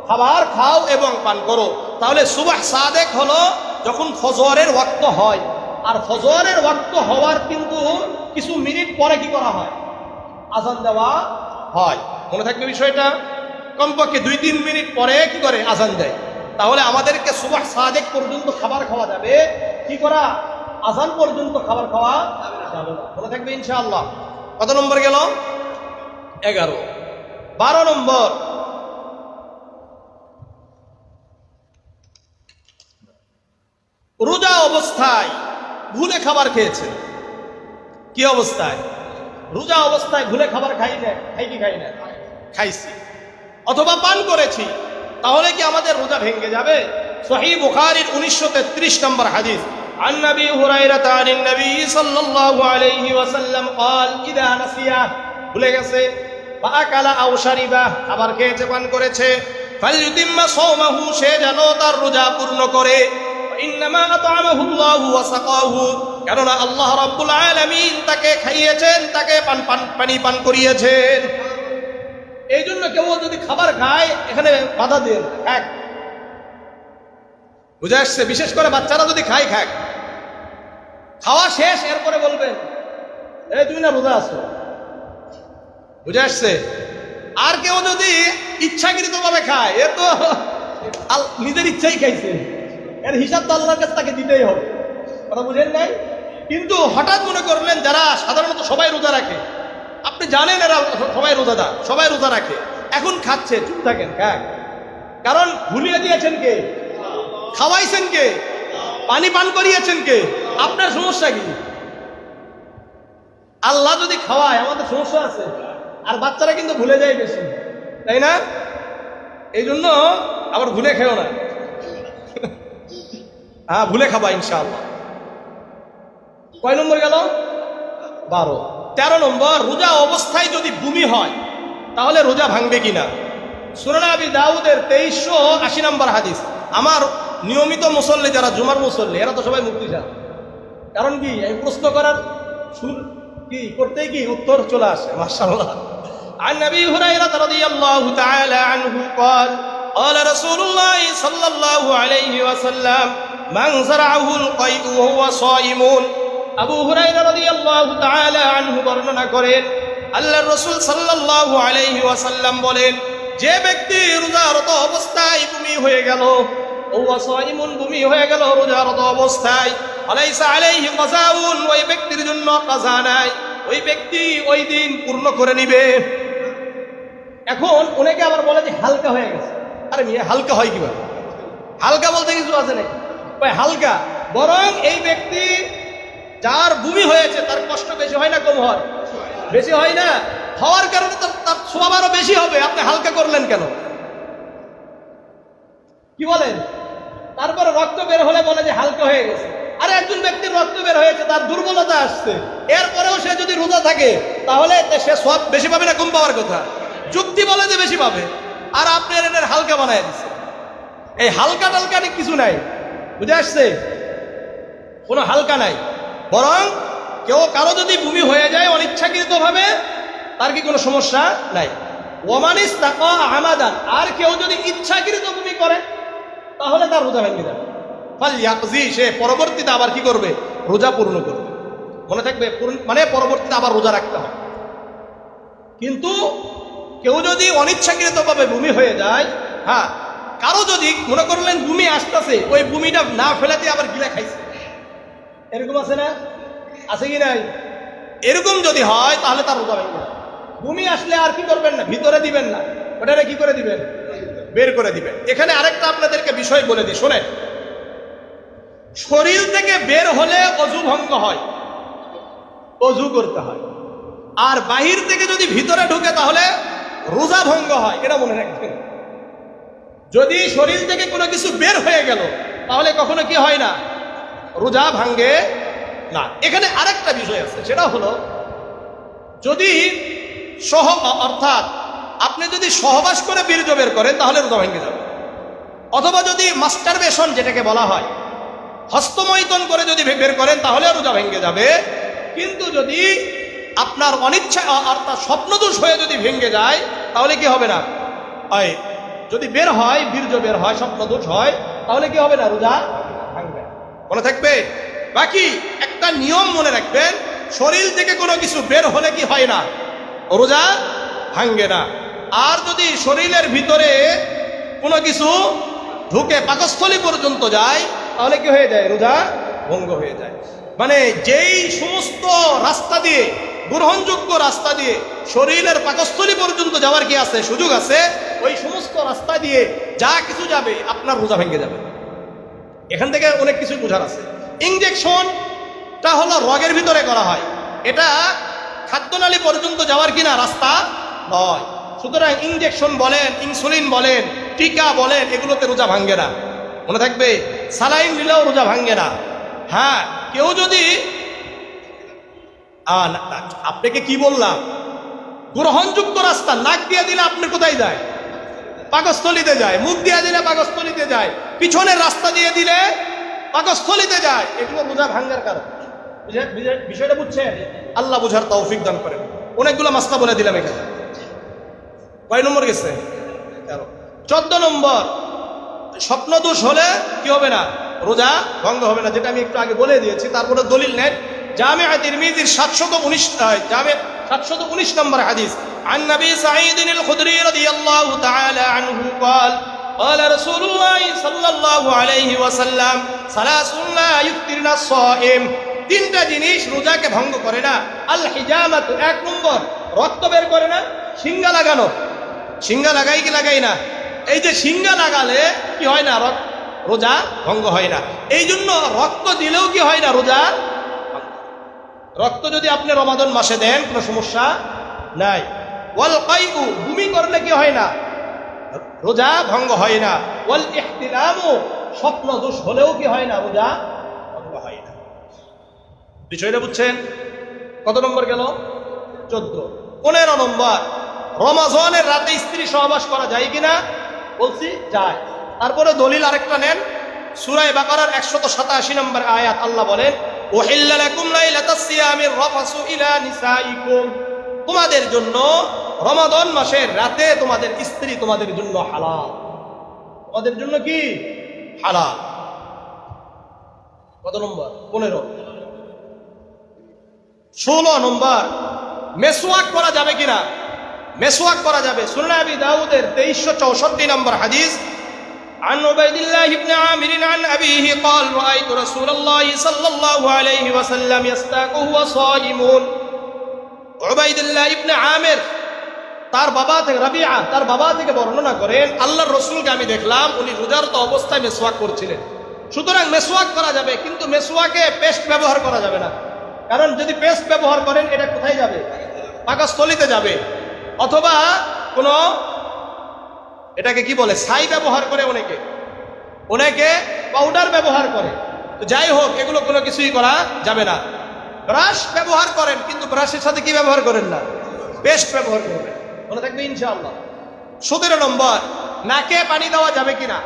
খাবার খাও এবং পান করো। তাহলে সুবহ সাদিক হলো যখন ফজরের ওয়াক্ত হয়, আর ফজরের ওয়াক্ত হওয়ার কিন্তু কিছু মিনিট পরে কি করা হয়, আযান দেওয়া হয়। মনে থাকবে বিষয়টা, কমপক্ষে 2-3 মিনিট পরে কি করে, আযান দেয়। তাহলে আমাদেরকে সুবহ সাদিক পর্যন্ত খাবার খাওয়া যাবে, কি করা, আযান পর্যন্ত খাবার খাওয়া যাবে না। মনে থাকবে ইনশাআল্লাহ। কত নম্বর গেল? 11। 12 নম্বর, রোজা অবস্থায় ভুলে খাবার খেয়েছে। কি অবস্থায়? রোজা অবস্থায় ভুলে খাবার খাই না, খাই না, খাইছি অথবা পান করেছি, তাহলে কি আমাদের রোজা ভেঙে যাবে? সহিহ বুখারীর 1933 নম্বর হাদিস, عن أبي هريرة عن النبي صلى الله عليه وسلم قال إذا نسي, ভুলে গেছে, فأكل أو شرب, খাবার খেয়েছে পান করেছে, فليتم صومه, সে যেন তার রোজা পূর্ণ করে, ইন্নামা আত'আমাহু আল্লাহু ওয়া সাকাহু, কেননা আল্লাহ রাব্বুল আলামিন তাকে খাইয়েছেন, তাকে পানি পান করিয়েছেন। এই জন্য কেউ যদি খাবার খায় এখানে বাধা দেন, খাক, বুঝে আসছে? বিশেষ করে বাচ্চারা যদি খায়, খাক, খাওয়া শেষ এরপরে বলবেন এই তুমি না রোজা আছো, বুঝে আসছে? আর কেউ যদি ইচ্ছাকৃত ভাবে খায়, এ তো নিজের ইচ্ছাই খাইছে, এর হিসাব তো আল্লাহর কাছে তাকে দিতেই হবে, কথা বুঝেন নাই? কিন্তু হঠাৎ মনে করলেন, যারা সাধারণত সবাই রোজা রাখে, আপনি জানেন এরা সবাই রোজাদার, সবাই রোজা রাখে, এখন খাচ্ছে, চুপ থাকেন, খাক। কারণ ভুলিয়ে দিয়েছেন কে, খাওয়াইছেন কে, পানি পান করিয়েছেন কে, আপনার সমস্যা কি? আল্লাহ যদি খাওয়ায় আমাদের সমস্যা আছে, আর বাচ্চারা কিন্তু ভুলে যায় বেশি, তাই না? এই জন্য আবার ভুলে খেও না, হ্যাঁ ভুলে খাবা ইনশাআল্লাহ। কয় নম্বর গেল? 12। 13 নম্বর, রোজা অবস্থায় যদি বমি হয় তাহলে রোজা ভাঙবে কিনা? সুনান আবি দাউদের 2380 নম্বর হাদিস। আমার নিয়মিত মুসল্লি যারা, জুমার মুসল্লি, এরা তো সবাই মুক্তি চান। কারণ কি, এই প্রশ্ন করার কি করতেই কি উত্তর চলে আসে, মাশাআল্লাহ। عن أبي هريرة رضي الله تعالى عنه قال قال رسول الله صلى الله عليه وسلم من زرعه القيء وهو صائم। আবু হুরায়রা রাদিয়াল্লাহু তাআলা আনহু বর্ণনা করেন, আল্লাহর রাসূল সাল্লাল্লাহু আলাইহি ওয়াসাল্লাম বলেন, যে ব্যক্তি রোজারত অবস্থায় বমি হয়ে গেল, ওয়া সাইমুন, বমি হয়ে গেল রোজারত অবস্থায়, আলাইসা আলাইহি কাযাউন, ওই ব্যক্তির জন্য কাযা নাই, ওই ব্যক্তি ওই দিন পূর্ণ করে নিবে। এখন অনেকে আবার বলে যে হালকা হয়ে গেছে। আরে মিয়া, হালকা হয় কিভাবে? হালকা বলতে কিছু আছে নাকি? ভাই হালকা, বরং এই ব্যক্তি যার বমি হয়েছে তার কষ্ট বেশি হয় না কম হয়? বেশি হয় না? হওয়ার কারণে তার সওয়াব আরো বেশি হবে। আপনি হালকা করলেন কেন? কি বলেন? তারপরে রক্ত বের হলে বলে যে হালকা হয়ে গেছে। আরে একজন ব্যক্তির রক্ত বের হয়েছে, তার দুর্বলতা আসছে, এরপরেও সে যদি রোজা থাকে তাহলে সে সওয়াব বেশি পাবে না কম পাওয়ার কথা? যুক্তি বলে যে বেশি পাবে, আর আপনি এর হালকা বানায় দিচ্ছে। এই হালকা টালকা কিছু নাই, বুঝে আসছে? কোনো হালকা নাই, বরং কারো যদি বমি হয়ে যায় অনিচ্ছাকৃত ভাবে, তার কি কোনো সমস্যা নাই। ওয়ামানিস তাকা আমাদান, আর কেউ যদি ইচ্ছাকৃত বমি করে তাহলে তার রোজা ভেঙে যাবে। ফালইয়াকজি, সে পরবর্তীতে আবার কি করবে? রোজা পূর্ণ করবে। মনে থাকবে, মানে পরবর্তীতে আবার রোজা রাখতে হবে। কিন্তু কেউ যদি অনিচ্ছাকৃতভাবে বমি হয়ে যায়, হ্যাঁ, কারো যদি মনে করলেন বমি আসতেছে, ওই বমিটা না ফেলাতে আবার গিলা খাইছে, এরকম আছে না? আছে কি নাই? এরকম যদি হয় তাহলে তার রোজা ভেঙে যাবে। বমি আসলে আর কি করবেন না, ভিতরে দিবেন না, ওটা কি করে দিবেন? বের করে দিবেন। এখানে আরেকটা আপনাদেরকে বিষয় বলে দিই, শোনেন। শরীর থেকে বের হলে অজু ভঙ্গ হয়, অজু করতে হয়। আর বাহির থেকে যদি ভিতরে ঢুকে তাহলে রোজা ভঙ্গ হয়, এটা মনে রাখবেন। যদি শরীর থেকে কোনো কিছু বের হয়ে গেল তাহলে কখনো কি হয় না? রোজা ভাঙ্গে না। এখানে আরেকটা বিষয় আছে, সেটা হলো যদি অর্থাৎ আপনি যদি সহবাস করে বীর্য বের করেন তাহলে রোজা ভেঙে যাবে। অথবা যদি মাস্টারবেশন যেটাকে বলা হয়, হস্তমৈথুন করে যদি বের করেন তাহলে রোজা ভেঙে যাবে। কিন্তু যদি আপনার অনিচ্ছা অর্থাৎ স্বপ্নদোষ হয়ে যদি ভেঙে যায় তাহলে কি হবে না? যদি বের হয়, বীর্য বের হয়, স্বপ্নদোষ হয়, তাহলে কি হবে না? রোজা ভাঙবে। মনে থাকবে। বাকি একটা নিয়ম মনে রাখবেন, শরীর থেকে কোনো কিছু বের হলে কি হয় না? রোজা ভাঙবে না। আর যদি শরীরের ভিতরে কোনো কিছু ঢুকে পাকস্থলী পর্যন্ত যায় তাহলে কি হয়ে যায়? রোজা ভঙ্গ হয়ে যায়। মানে যেই সমস্ত রাস্তা দিয়ে, গ্রহণযোগ্য রাস্তা দিয়ে শরীরের পাকস্থলী পর্যন্ত যাওয়ার কি আছে? সুযোগ আছে। ওই সমস্ত রাস্তা দিয়ে যা কিছু যাবে আপনার রোজা ভেঙে যাবে। এখান থেকে অনেক কিছু বোঝার আছে। ইনজেকশনটা হলো রগের ভিতরে করা হয়, এটা খাদ্যনালী পর্যন্ত যাওয়ার কিনা রাস্তা নয়। সুতরাং ইনজেকশন বলেন, ইনসুলিন বলেন, টিকা বলেন, এগুলোতে রোজা ভাঙ্গে না। মনে থাকবে। সালাইন দিলেও রোজা ভাঙ্গে না। হ্যাঁ, কেউ যদি আপনাকে কি বললাম, গ্রহণযোগ্য রাস্তা, নাক দিয়ে দিলে আপনার কোথায় যায়? পাকস্থলীতে যায়। মুখ দিয়ে দিলে পাকস্থলীতে যায়। পিছনের রাস্তা দিয়ে দিলে পাকস্থলীতে যায়। এগুলো রোজা ভাঙ্গার কারণ। বিষয়টা বুঝছেন? আল্লাহ বুঝার তৌফিক দান করেন। অনেকগুলো মাসলা বলে দিলাম এখানে। কয় নম্বর গেছে? 14 নম্বর, স্বপ্নদোষ হলে কি হবে না? রোজা ভঙ্গ হবে না, যেটা আমি একটু আগে বলে দিয়েছি। তারপরে দলিল নেন, জামিআ তিরমিজির 719 নম্বর হাদিস। عن نبي سعيد الخدري رضي الله تعالى عنه قال قال رسول الله صلى الله عليه وسلم ثلاث لا يفطرن الصائم। তিনটা জিনিস রোজাকে ভঙ্গ করে না। আল হিজামাতু, 1 নম্বর রক্ত বের করে না, সিঙ্গা লাগানো। সিঙ্গা লাগাই কি লাগাই না? এই যে সিঙ্গা লাগালে কি হয় না? রোজা ভঙ্গ হয় না। এই জন্য রক্ত দিলেও কি হয় না? রোজা। রক্ত যদি আপনি রমাদান মাসে দেন কোনো সমস্যা নাই। ওয়াল কাইউ, বমি করলে কি হয় না? রোজা ভঙ্গ হয় না। ওয়াল ইহতিলামু, স্বপ্ন দোষ হলেও কি হয় না? রোজা ভঙ্গ হয় না। বিষয়টা বুঝছেন? কত নম্বর গেল? 14। 15 নম্বর, রমাজানের রাতে স্ত্রী সহবাস করা যায় কিনা? বলছি যায়। তারপরে দলিল আরেকটা নেন, সূরা বাকারার 187 নম্বর আয়াত। আল্লাহ বলেন, উহিল্লা লাকুম লাইলাতাস সিয়ামির রাফাসু ইলা নিসাইকুম। তোমাদের জন্য রমাদান মাসের রাতে তোমাদের স্ত্রী তোমাদের জন্য হালাল। তোমাদের জন্য কি? হালাল। কত নম্বর? 15। 16 নম্বর, মেসওয়াক করা যাবে কিনা? মেসওয়াক করা যাবে। সুনান আবি দাউদের 2364 নম্বর হাদিস। عن عبيد الله بن عامر عن أبيه قال رأيت رسول الله صلى الله عليه وسلم يستاق وهو صائم। উবাইদুল্লাহ ইবনে আমির তার বাবা থেকে, রাবিআ তার বাবা থেকে বর্ণনা করেন, আল্লাহর রাসূলকে আমি দেখলাম উনি রোজারত অবস্থায় মেসওয়াক করছিলেন। সুতরাং মেসওয়াক করা যাবে, কিন্তু মেসওয়াকে পেস্ট ব্যবহার করা যাবে না। কারণ যদি পেস্ট ব্যবহার করেন এটা কোথায় যাবে? পাকস্থলীতে যাবে। অথবা কোনো এটাকে কি বলে, ছাই ব্যবহার করে, অনেকে পাউডার ব্যবহার করে। তো যাই হোক, এগুলো কোনো কিছুই করা যাবে না। ব্রাশ ব্যবহার করেন, কিন্তু ব্রাশের সাথে কি ব্যবহার করেন না? পেস্ট ব্যবহার করবেন। মনে থাকবে ইনশাআল্লাহ। 17 নম্বর, নাকে পানি দেওয়া যাবে কিনা?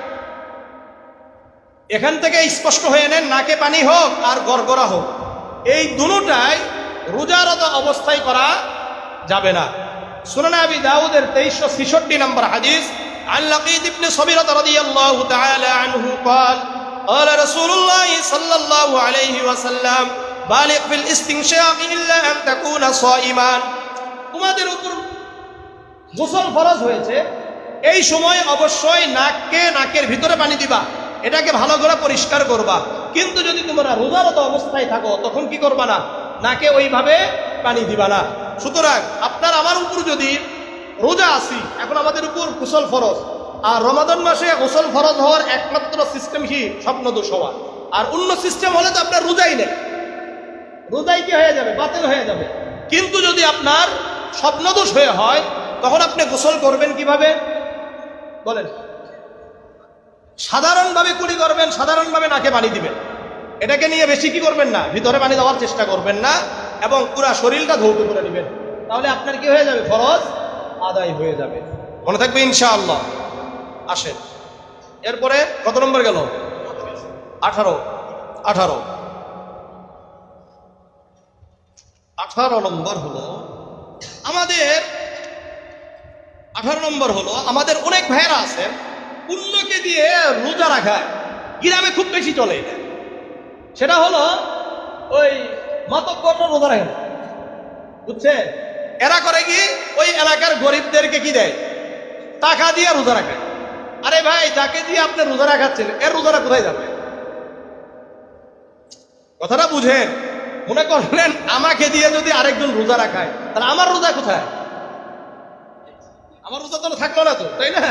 এখান থেকে স্পষ্ট হয়ে নেন, নাকে পানি হোক আর গড়গড়া হোক, এই দুটোটাই রোজারত অবস্থায় করা যাবে না। সুনান আবি দাউদের 2366 নম্বর হাদিস। عن لقيط بن صبيرة رضي الله تعالى عنه قال قال رسول الله صلى الله عليه وسلم بالغ في الاستنشاق إلا أن تكون صائما। তোমাদের উপর গোসল ফরজ হয়েছে, এই সময় অবশ্যই নাকের ভিতরে পানি দিবা, এটাকে ভালো করে পরিষ্কার করবা। কিন্তু যদি তোমরা রোজারত অবস্থায় থাকো তখন কি করবা না, নাকে ওইভাবে পানি দিবা না। সুতরাং আপনার আমার উপর যদি রোজা আসি, এখন আমাদের উপর গোসল ফরজ, আর রমাদান মাসে গোসল ফরজ হওয়ার একমাত্র সিস্টেম কি স্বপ্নদোষ হওয়া, আর অন্য সিস্টেম হলে তো আপনার রোজাই নেই, রোজাই কি হয়ে যাবে, বাতিল হয়ে যাবে। কিন্তু যদি আপনার স্বপ্নদোষ হয়ে হয় তখন আপনি গোসল করবেন কিভাবে বলেন? সাধারণভাবে কুলি করবেন, সাধারণভাবে নাকে পানি দিবেন, এটাকে নিয়ে বেশি কি করবেন না, ভিতরে পানি দেওয়ার চেষ্টা করবেন না, এবং পুরো শরীরটা ধৌত করে নেবেন, তাহলে আপনার কি হয়ে যাবে, ফরজ আদায় হয়ে যাবে। মনে থাকবে ইনশাআল্লাহ। আসেন এরপরে কত নম্বর গেল? 18 নম্বর হলো আমাদের 18 নম্বর হলো আমাদের অনেক ভাইয়েরা আছেন পুণ্যকে দিয়ে রোজা রাখায়, গ্রামে খুব বেশি চলে এটা। সেটা হলো ওই মাতব্বর রোজা রাখেন, বুঝছেন? এরা করে কি, ওই এলাকার গরিবদেরকে কি দেয়, টাকা দিয়ে রোজা রাখে। আরে ভাই, যাকে দিয়ে আপনি রোজা রাখাচ্ছেন এর রোজাটা কোথায় যাবে? কথাটা বুঝেন। মনে করলেন আমাকে দিয়ে যদি আরেকজন রোজা রাখায়, তাহলে আমার রোজা কোথায়? আমার রোজা তো থাকলো না তো, তাই না?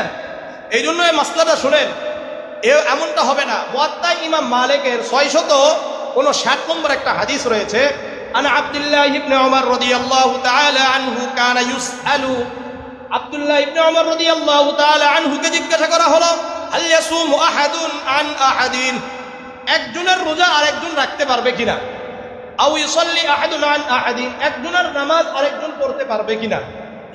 এই জন্য এই মাসলাটা শোনেন, এমনটা হবে না। মুয়াত্তা ইমাম মালিকের 660 নম্বর একটা হাদিস রয়েছে, আন আব্দুল্লাহ ইবনে উমর রাদিয়াল্লাহু তাআলা আনহু কানা ইউসআলু। আব্দুল্লাহ ইবনে উমর রাদিয়াল্লাহু তাআলা আনহুকে জিজ্ঞাসা করা হলো, হাল ইয়াসুমু আহাদুন আন আহাদিন, একজনের রোজা আরেকজন রাখতে পারবে কিনা? আও ইউসাল্লি আহাদুন আন আহাদিন, একজনের নামাজ আরেকজন পড়তে পারবে কিনা?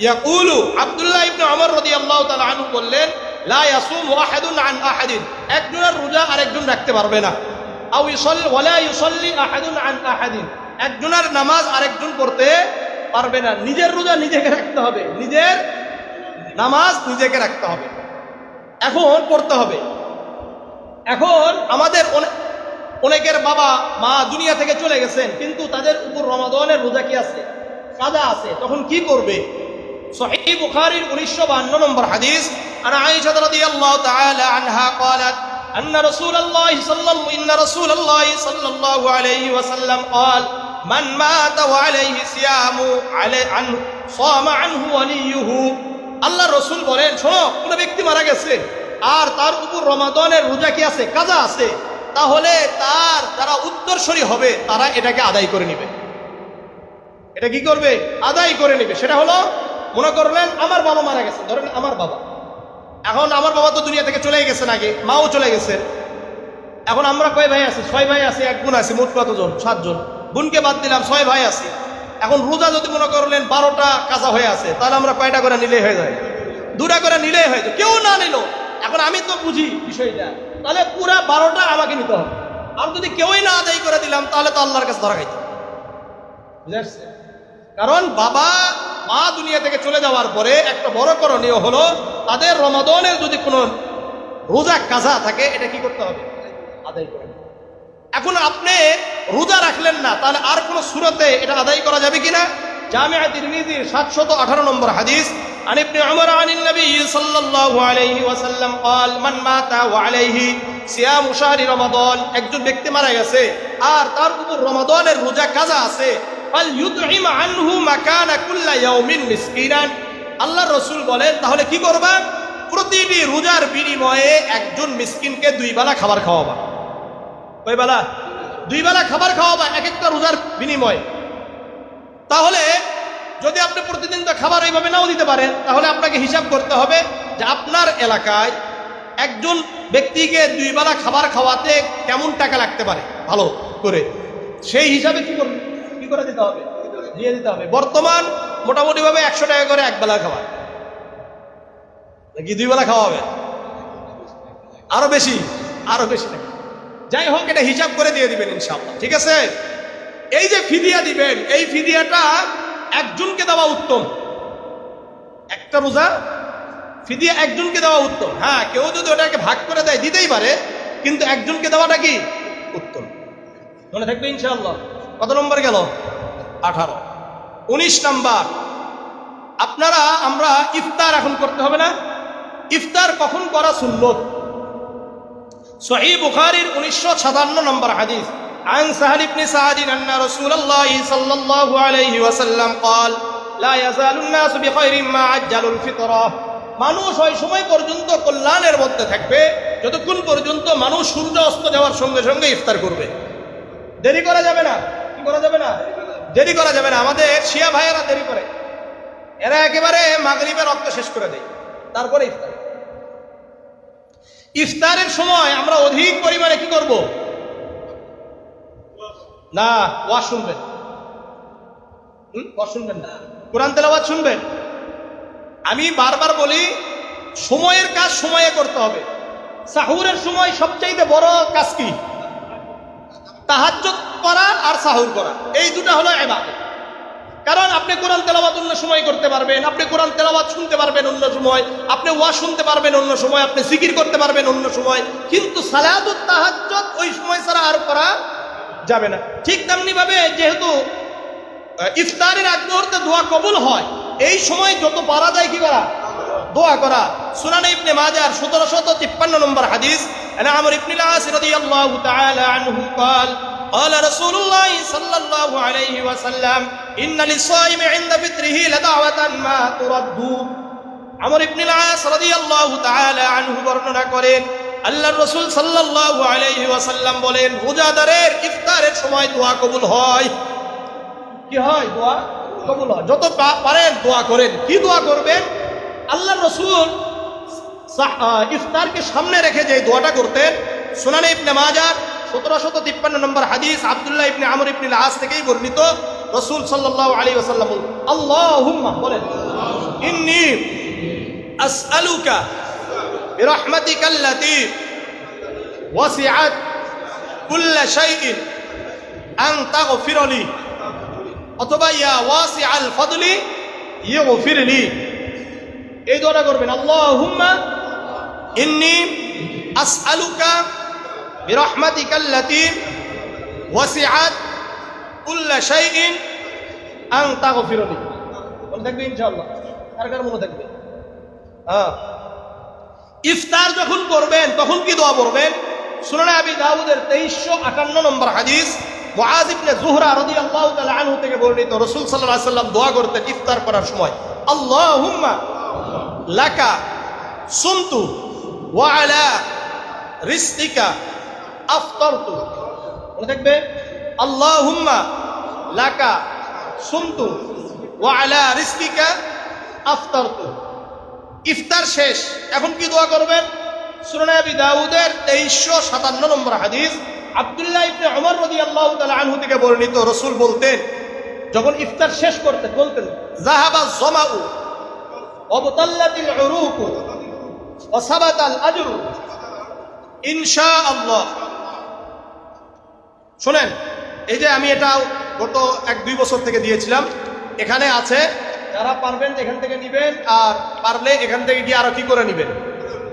ইয়াকুলু, আব্দুল্লাহ ইবনে উমর রাদিয়াল্লাহু তাআলা আনহু বললেন, লা ইয়াসুমু আহাদুন আন আহাদিন, একজনের রোজা আরেকজন রাখতে পারবে না। আও ইউসাল্লি ওয়ালা ইউসাল্লি আহাদুন আন আহাদিন, একজনের নামাজ আরেকজন পড়তে পারবে না। নিজের রোজা নিজেকে রাখতে হবে, নিজের নামাজ নিজেকে রাখতে হবে, এখন পড়তে হবে। এখন আমাদের অনেকের বাবা মা দুনিয়া থেকে চলে গেছেন, কিন্তু তাদের উপর রমাদানের রোজা কি আছে, কাজা আছে, তখন কি করবে? সহিহ বুখারীর 1952 নম্বর হাদিস, আনা আয়েশা রাদিয়াল্লাহু তাআলা আনহা قالت ان رسول الله صلى الله عليه وسلم قال من مات وعليه صيام عنه صام عنه وليه। আল্লাহ রাসূল বলেন, শোনো, কোন ব্যক্তি মারা গেছে আর তার উপর রমাদানের রোজা কি আছে, কাজা আছে, তাহলে তার যারা উত্তরসূরি হবে তারা এটাকে আদায় করে নেবে। এটা কি করবে? আদায় করে নেবে। সেটা হলো, মনে করলেন আমার বাবা মারা গেছে, ধরেন আমার বাবা, এখন আমার বাবা তো দুনিয়া থেকে চলে গেছেন, আগে মাও চলে গেছেন। এখন আমরা কয় ভাই আছি? 6 ভাই আছি, এক বোন আছি, মোট কতজন? 7 জন। বোনকে বাদ দিলাম, 6 ভাই আছি। এখন রোজা যদি মনে করলেন 12টা কাজা হয়ে আছে, তাহলে আমরা কয়টা করে নিলেই হয়ে যায়? 2টা করে নিলেই হয়ে যায়। কেউ না নিল, এখন আমি তো বুঝি বিষয়টা, তাহলে পুরা 12টা আমাকে নিতে হবে। আর যদি কেউই না আদায় করে দিলাম, তাহলে তো আল্লাহর কাছে ধরা খাইতে হবে, বুঝে আসছে? কারণ বাবা মা দুনিয়া থেকে চলে যাওয়ার পরে একটা বড় করণীয় হলো, তাদের রমাদানের যদি কোনো রোজা কাজা থাকে, এটা কি করতে হবে? আদায় করে। এখন আপনি রোজা রাখলেন না, তাহলে আর কোন সূরাতে এটা আদায় করা যাবে কিনা? জামিআ তিরমিজির 718 নম্বর হাদিস, আন ইবনে উমর আনিন নবী সাল্লাল্লাহু আলাইহি ওয়াসাল্লাম قال من مات وعليه صيام شهر رمضان, একজন ব্যক্তি মারা গেছে আর তার উপর রমাদানের রোজা কাজা আছে, ফালইউতঈম আনহু মাকানা কুল্লা ইয়াউমিন মিসকিনান। আল্লাহর রাসূল বলেন, তাহলে কি করবা? প্রতিটি রোজার বিনিময়ে একজন মিসকিনকে 2 বেলা খাবার খাওয়াবা। কয় বেলা? 2 বেলা খাবার খাওয়াবা এক একটা রোজার বিনিময়ে। তাহলে যদি আপনি প্রতিদিন তো খাবার এইভাবে নাও দিতে পারেন, তাহলে আপনাকে হিসাব করতে হবে যে আপনার এলাকায় একজন ব্যক্তিকে 2 বেলা খাবার খাওয়াতে কেমন টাকা লাগতে পারে, ভালো করে সেই হিসাবে কি করে দিতে হবে, দিয়ে দিতে হবে। বর্তমান মোটামুটি ভাবে 100 টাকা করে এক বেলা খাবার, নাকি 2 বেলা খাওয়াবে? আরো বেশি টাকা। যাই হোক, এটা হিসাব করে দিয়ে দিবেন ইনশাআল্লাহ, ঠিক আছে? এই যে ফিদিয়া দিবেন, এই ফিদিয়াটা একজনকে দেওয়া উত্তম। একটা রোজা ফিদিয়া একজনকে দেওয়া উত্তম। হ্যাঁ, কেউ যদি ওটাকে ভাগ করে দেয় দিতেই পারে, কিন্তু একজনকে দেওয়াটা কি উত্তম। মনে থাকবে ইনশাআল্লাহ। কত নম্বর গেল? 18। 19 নাম্বার, আমরা ইফতার এখন করতে হবে না? ইফতার কখন করা সুন্নত? সহিহ বুখারীর 1957 নম্বর হাদিস, عن سهل بن سعد أن رسول الله صلى الله عليه وسلم قال لا يزال الناس بخير ما عجلوا الفطرة। মানুষ ওই সময় পর্যন্ত কল্যাণের মধ্যে থাকবে যতক্ষণ পর্যন্ত মানুষ সূর্য অস্ত যাওয়ার সঙ্গে সঙ্গে ইফতার করবে। দেরি করা যাবে না। কি করা যাবে না? দেরি করা যাবে না। আমাদের শিয়া ভাইয়েরা দেরি করে, এরা একেবারে মাগরিবের রক্ত শেষ করে দেয়, তারপরে ইফতার। ইফতারের সময় আমরা অধিক পরিমাণে কি করব? না, ওয়াজ শুনবেন। ওয়াজ শুনবেন না, কোরআন তেলাওয়াত শুনবেন। আমি বারবার বলি, সময়ের কাজ সময়ে করতে হবে। সাহুরের সময় সবচাইতে বড় কাজ কি? তাহাজ্জুদ করা আর সাহুর করা, এই দুটা হলো ইবাদত। কারণ আপনি কোরআন তেলাওয়াত অন্য সময় করতে পারবেন, আপনি কোরআন তেলাওয়াত শুনতে পারবেন অন্য সময়, আপনি ওয়াজ শুনতে পারবেন অন্য সময়, আপনি জিকির করতে পারবেন অন্য সময়, কিন্তু সালাতুত তাহাজ্জুদ ওই সময় ছাড়া আর করা যাবে না। ঠিক তেমনি ভাবে যেহেতু ইফতারের আগ মুহূর্তে দোয়া কবুল হয়, এই সময় যত পারা যায় কি করা? দোয়া করা। সুনান ইবনে মাজাহ 1753 নম্বর হাদিস, আনা আমর ইবনে আল-আস রাদিয়াল্লাহু তাআলা আনহু قال قال رسول الله صلى الله عليه وسلم ان للصائم عند فطره لدعوة ما ترد। আমর ইবনে আল-আস রাদিয়াল্লাহু তাআলা আনহু বর্ণনা করেন, আল্লাহর রাসূল সাল্লাল্লাহু আলাইহি ওয়াসাল্লাম বলেন, রোজাদারের ইফতারের সময় দোয়া কবুল হয়। কি হয়? দোয়া কবুল হয়। যত পারেন দোয়া করেন। কি দোয়া করবেন? আল্লাহর রাসূল ইফতারকে সামনে রেখে যে দোয়াটা করতেন, সুনানে ইবনে মাজাহ 1753 নম্বর হাদিস, আব্দুল্লাহ ইবনে আমর ইবনে আল-আস থেকেই বর্ণিত। রাসূল সাল্লাল্লাহু আলাইহি ওয়াসাল্লাম বলেন, আল্লাহুম্মা, বলেন, ইন্নী আসআলুকা বিরহমাতিকাল্লাতী ওয়াসিআত কুল্লা শাইইন আন তাগফিরলি, অথবা ইয়া ওয়াসিআল ফাদলি ইগফিরলি। এই দোয়াটা করবেন, আল্লাহুম্মা ইন্নী আসআলুকা বিরহমাতিকাল্লাতী ওয়াসিআত কুল্লা শাইইন আন তাগফিরলি। মনে থাকবে ইনশাআল্লাহ? কার মনে থাকবে? হ্যাঁ। ইফতার যখন করবেন তখন কি দোয়া পড়বেন? সুনানে আবি দাউদের 2358 নম্বর হাদিস, মুআয ইবনে যুহরা রাদিয়াল্লাহু তাআলা আনহু থেকে বর্ণিত, রাসূল সাল্লাল্লাহু আলাইহি ওয়াসাল্লাম দোয়া করতেন ইফতার করার সময়, আল্লাহুম্মা লাকা সুমতু ওয়া আলা রিজকিকা আফতারতু। মনে থাকবে? আল্লাহুম্মা লাকা সুমতু ওয়া আলা রিজকিকা আফতারতু। ইফতার শেষ, এখন কি দোয়া করবেন? সুনানে আবি দাউদের 2357 নম্বর হাদিস, আব্দুল্লাহ ইবনে উমর রাদিয়াল্লাহু তাআলা আনহু থেকে বর্ণিত, রাসূল বলতেন, যখন ইফতার শেষ করতেন বলতেন, যাহাবাজ যামাউ ওয়াবতাল্লাতিল উরুক ওয়া সাবাতাল আজরু ইনশাআল্লাহ। শুনেন, এই যে আমি এটা গত 1-2 বছর থেকে দিয়েছিলাম, এখানে আছে, যারা পারবেন এখান থেকে নিবেন, আর পারলে এখান থেকে গিয়ে আরো কি করে নিবেন,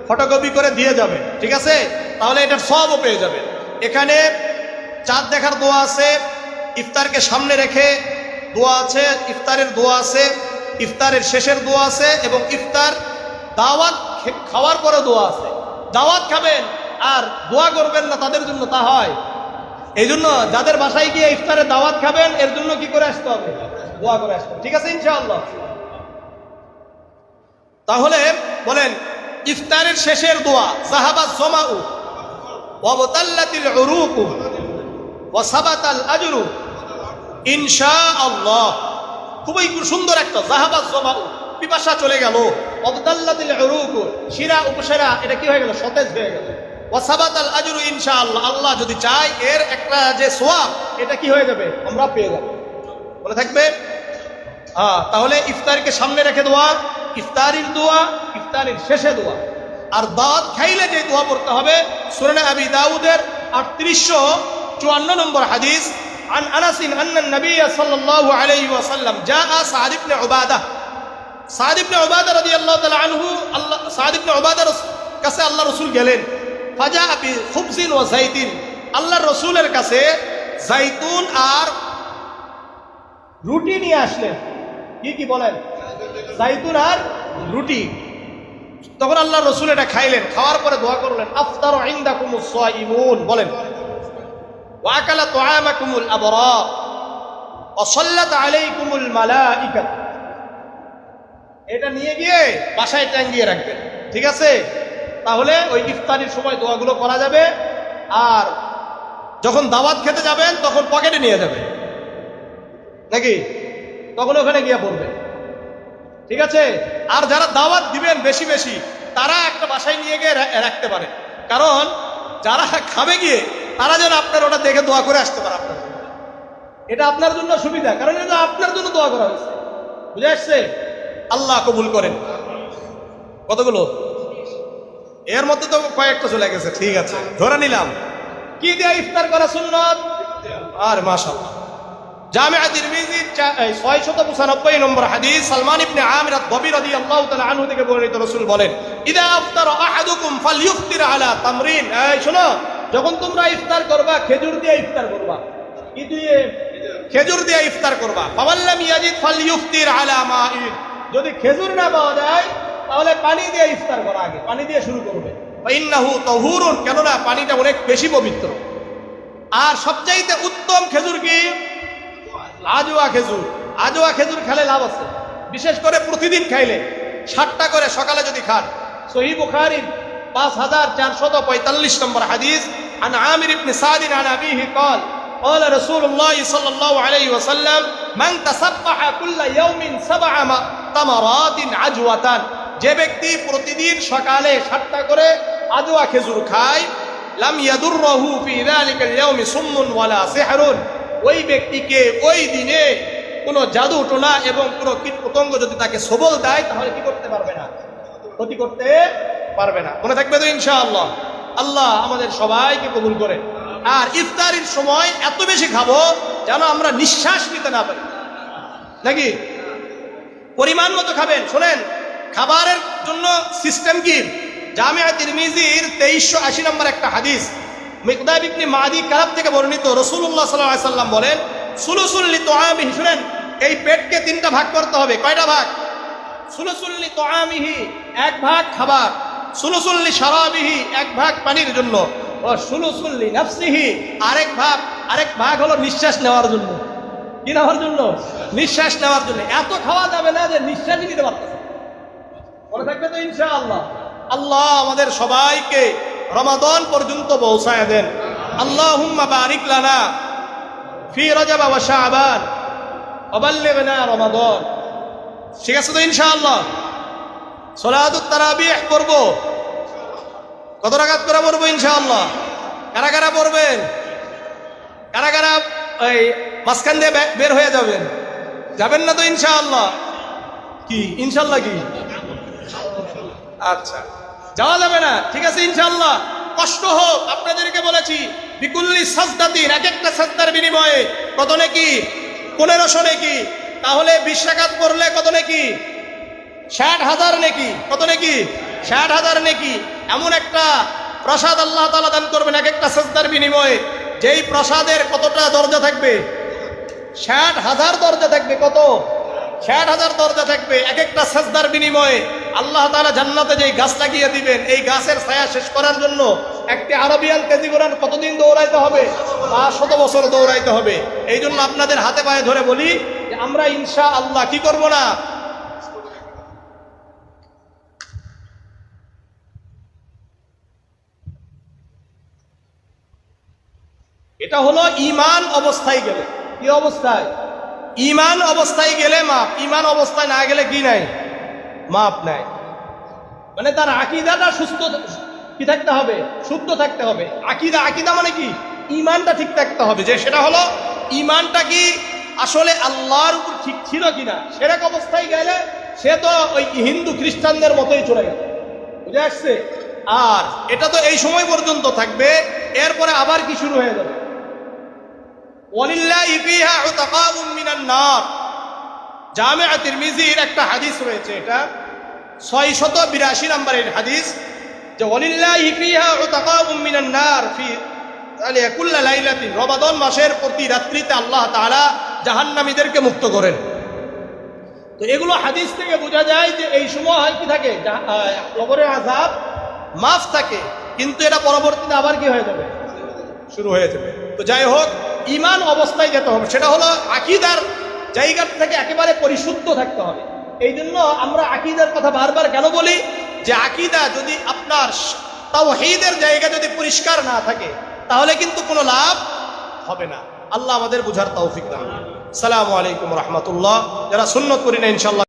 ফটোকপি করে দিয়ে যাবেন, ঠিক আছে? তাহলে এটার সবও পেয়ে যাবেন। এখানে চাঁদ দেখার দোয়া আছে, ইফতারকে সামনে রেখে দোয়া আছে, ইফতারের দোয়া আছে, ইফতারের শেষের দোয়া আছে, এবং ইফতার দাওয়াত খাওয়ার পরে দোয়া আছে। দাওয়াত খাবেন আর দোয়া করবেন না তাদের জন্য তা হয়? এই জন্য যাদের বাসায় গিয়ে ইফতারের দাওয়াত খাবেন, এর জন্য কি করে আসতে হবে? দোয়া করে আসতে হবে, ঠিক আছে ইনশাআল্লাহ? তাহলে বলেন, ইফতারের শেষের দোয়া, যাহাবাজ যামাউ ওয়াবতাল্লাতিল উরুক ওয়া সাবাতাল আজরু ইনশাআল্লাহ। খুবই সুন্দর একটা, যাহাবাজ যামাউ, পিপাসা চলে গেল, ওয়াবতাল্লাতিল উরুক, শিরা উপশিরা এটা কি হয়ে গেল? সতেজ হয়ে গেল। ওয়া সাবাতাল আজরু ইনশাআল্লাহ, আল্লাহ যদি চায় এর একটা যে সওয়াব এটা কি হয়ে যাবে? আমরা পেয়ে যাব। মনে থাকবে? তাহলে ইফতারকে সামনে রেখে দোয়া, ইফতারির দোয়া, ইফতারির শেষে দোয়া। আর দাওয়াত খাইলে যে দোয়া পড়তে হবে, সুনানে আবি দাউদের 3854 নম্বর হাদিস, আন আনাস আন্না নবী সাল্লাল্লাহু আলাইহি ওয়াসাল্লাম জাআ সাদ ইবনে উবাদা। সাদ ইবনে উবাদা রাদিয়াল্লাহু তাআলা আনহু, সাদ ইবনে উবাদার কাছে আল্লাহ রাসূল গেলেন। ফাজা বিখুবজিন ওয়া যাইতিন, আল্লাহর রাসূলের কাছে জাইতুন আর রুটি নিয়ে আসলেন। কি কি বলেন? জাইতুন আর রুটি। তখন আল্লাহর রাসূল এটা খাইলেন, খাওয়ার পরে দোয়া করলেন, আফতারু ইনদাকুমুস সাইমুন, বলেন ওয়া আকালা তুআমাকুমুল আবরার ওয়া সাল্লাত আলাইকুমুল মালাইকা। এটা নিয়ে গিয়ে বাসায় টাঙ্গিয়ে রাখবেন, ঠিক আছে? তাহলে ওই ইফতারির সময় দোয়াগুলো করা যাবে। আর যখন দাওয়াত খেতে যাবেন তখন পকেটে নিয়ে যাবেন, নাকি? তখন ওখানে গিয়ে পড়বেন, ঠিক আছে? আর যারা দাওয়াত দিবেন বেশি বেশি, তারা একটা বাসায় নিয়ে গিয়ে রাখতে পারে, কারণ যারা খাবে গিয়ে তারা যেন আপনার ওটা দেখে দোয়া করে আসতে পারে আপনার জন্য। এটা আপনার জন্য সুবিধা, কারণ এটা আপনার জন্য দোয়া করা হয়েছে, বুঝে আসছে? আল্লাহ কবুল করেন। কতগুলো? এর মধ্যে তো কয়েকটা চলে গেছে, ঠিক আছে, ধরে নিলাম। কি দিয়ে ইফতার করা সুন্নাত? আর মাশাআল্লাহ, জামিআ তিরমিজি 695 নম্বর হাদিস, সালমান ইবনে আমির আদ-দাবি রাদিয়াল্লাহু তাআলা আনহু থেকে বর্ণিত, রাসূল বলেন, ইদা আফতারা আহাদুকুম ফালইফতির আলা তামরিন। এই শোনো, যখন তোমরা ইফতার করবা খেজুর দিয়ে ইফতার করবা। কি দিয়ে? খেজুর দিয়ে ইফতার করবা। ফাওয়াল্লাম ইয়াজিদ ফালইফতির আলা মাইন। যদি খেজুর না পাওয়া যায় তাহলে পানি দিয়ে ইফতার করা, আগে পানি দিয়ে শুরু করবে। ইন্নাহু তাহুরুন, কেননা পানিটা অনেক বেশি পবিত্র। আর সবচাইতে উত্তম খেজুর কি? আজওয়া খেজুর। আজওয়া খেজুর খেলে লাভ আছে, বিশেষ করে প্রতিদিন খাইলে 60টা করে সকালে যদি খান। সহিহ বুখারী 5445 নম্বর হাদিস, আন আমির ইবনে সাদ আন আবিহি قال قال رسول الله صلى الله عليه وسلم من تصبح كل يوم 7 تمرات عجوة। যে ব্যক্তি প্রতিদিন সকালে 60টা করে আজওয়া খেজুর খায়, লাম ইয়াদুররহু ফি যালিকা আল-ইয়াওম সুম্মুন ওয়ালা সিহরুন, ওই ব্যক্তিকে ওই দিনে কোনো জাদু টোনা এবং কোনো কীট পতঙ্গ যদি তাকে সবল দেয় তাহলে কি করতে পারবে না? ক্ষতি করতে পারবে না। মনে থাকবে তো ইনশাআল্লাহ? আল্লাহ আমাদের সবাইকে কবুল করে। আর ইফতারির সময় এত বেশি খাবো যেন আমরা নিঃশ্বাস নিতে না পারি, নাকি? পরিমাণ মতো খাবেন। শোনেন, খাবারের জন্য সিস্টেম কি? জামিআ তিরমিজির 2380 নম্বর একটা হাদিস, মিকদাদ ইবনে মাদি কারাব থেকে বর্ণিত, রাসূলুল্লাহ সাল্লাল্লাহু আলাইহি সাল্লাম বলেন, সুলুসুল লিতুআমিহি। শুনেন, এই পেটকে 3টা ভাগ করতে হবে। কয়টা ভাগ? সুলুসুল লিতুআমিহি, 1 ভাগ খাবার, সুলুসুল লিশারাবিহি, 1 ভাগ পানির জন্য, ও সুলুসুল লিনাফসিহি, আরেক ভাগ হলো নিঃশ্বাস নেওয়ার জন্য। কি নেওয়ার জন্য? নিঃশ্বাস নেওয়ার জন্য। এত খাওয়া যাবে না যে নিঃশ্বাসই নিতে পারতেছে। মনে থাকবে তো ইনশাআল্লাহ? আল্লাহ আমাদের সবাইকে রমাদান পর্যন্ত পৌঁছায় দেন। আল্লাহুম্মা বারিক লানা ফি রজব ওয়া শাবান ওয়া বাল্লিগনা রমাদান। ঠিক আছে তো ইনশাআল্লাহ? সালাতুত তারাবিহ পড়ব। কত রাকাত করে পড়ব ইনশাআল্লাহ? কারা কারা পড়বেন? কারা কারা এই মাঝখান দিয়ে বের হয়ে যাবেন? যাবেন না তো ইনশাআল্লাহ? কি ইনশাআল্লাহ? কি আচ্ছা, যাওয়া যাবে না? ঠিক আছে ইনশাআল্লাহ। কষ্ট হোক, আপনাদেরকে বলেছি, বিকুল্লি সাজদাতিন, এক একটা সাজদার বিনিময়ে কত নেকি? 1500 নেকি। তাহলে 20 রাকাত পড়লে কত নেকি? 60,000 নেকি। কত নেকি? 60,000 নেকি। এমন একটা প্রসাদ আল্লাহ তাআলা দান করবেন এক একটা সাজদার বিনিময়ে, যেই প্রসাদের কতটা দরজা থাকবে? 60,000 দরজা থাকবে। কত? 60,000 দরজা থাকবে এক একটা সাজদার বিনিময়ে। আল্লাহ তাআলা জান্নাতে যেই গাছ লাগিয়ে দিবেন, এই গাছের ছায়া শেষ করার জন্য একটি আরবিয়ান কেজি কোরআন কতদিন দৌড়াইতে হবে? 500 বছর দৌড়াইতে হবে। এই জন্য আপনাদের হাতে পায়ে ধরে বলি যে আমরা ইনশাআল্লাহ কি করব না? এটা হলো ঈমান অবস্থায় গেলে। কি অবস্থায়? ঈমান অবস্থায় গেলে মাপ, ঈমান অবস্থায় না গেলে কি নাই? মাপ নাই। মানে তার আকীদাটা সুস্থ কি থাকতে হবে? শুদ্ধ থাকতে হবে। আকীদা মানে কি? ঈমানটা ঠিক থাকতে হবে, যে সেটা হলো ঈমানটা কি আসলে আল্লাহর উপর ঠিক ছিল কিনা। সেরক অবস্থায় গেলে সে তো ওই হিন্দু খ্রিস্টানদের মতোই চলে গেল, বুঝে আসছে? আর এটা তো এই সময় পর্যন্ত থাকবে, এরপরে আবার কি শুরু হয়ে যাবে? ওয়ালিল্লাহি ফিহা উতাকাউম মিনান নার। জামিআ তিরমিজির একটা হাদিস রয়েছে, এটা 682 নম্বরের হাদিস। যে ওয়ালিল্লাহি ফিহা উতাকাউম মিনান নার ফি কুল্লা লাইলাতিন, রমাদান মাসের প্রতি রাত্রিতে আল্লাহ তাআলা জাহান্নামীদেরকে মুক্ত করেন। তো এগুলো হাদিস থেকে বোঝা যায় যে এই সময় কি থাকে, কবরের আযাব মাফ থাকে, কিন্তু এটা পরবর্তীতে আবার কি হয়ে যাবে, শুরু হয়ে যাবে। তো যাই হোক, ঈমান অবস্থায় যেতে হবে, সেটা হলো আকীদার জায়গা থেকে একেবারে পরিশুদ্ধ থাকতে হবে। এই জন্য আমরা আকীদার কথা বারবার কেন বলি, যে আকীদা যদি আপনার তাওহীদের জায়গা যদি পরিষ্কার না থাকে তাহলে কিন্তু কোনো লাভ হবে না। আল্লাহ আমাদের বুঝার তৌফিক দান করুন। আসসালামু আলাইকুম ওয়া রাহমাতুল্লাহ। যারা সুন্নত করি না ইনশাআল্লাহ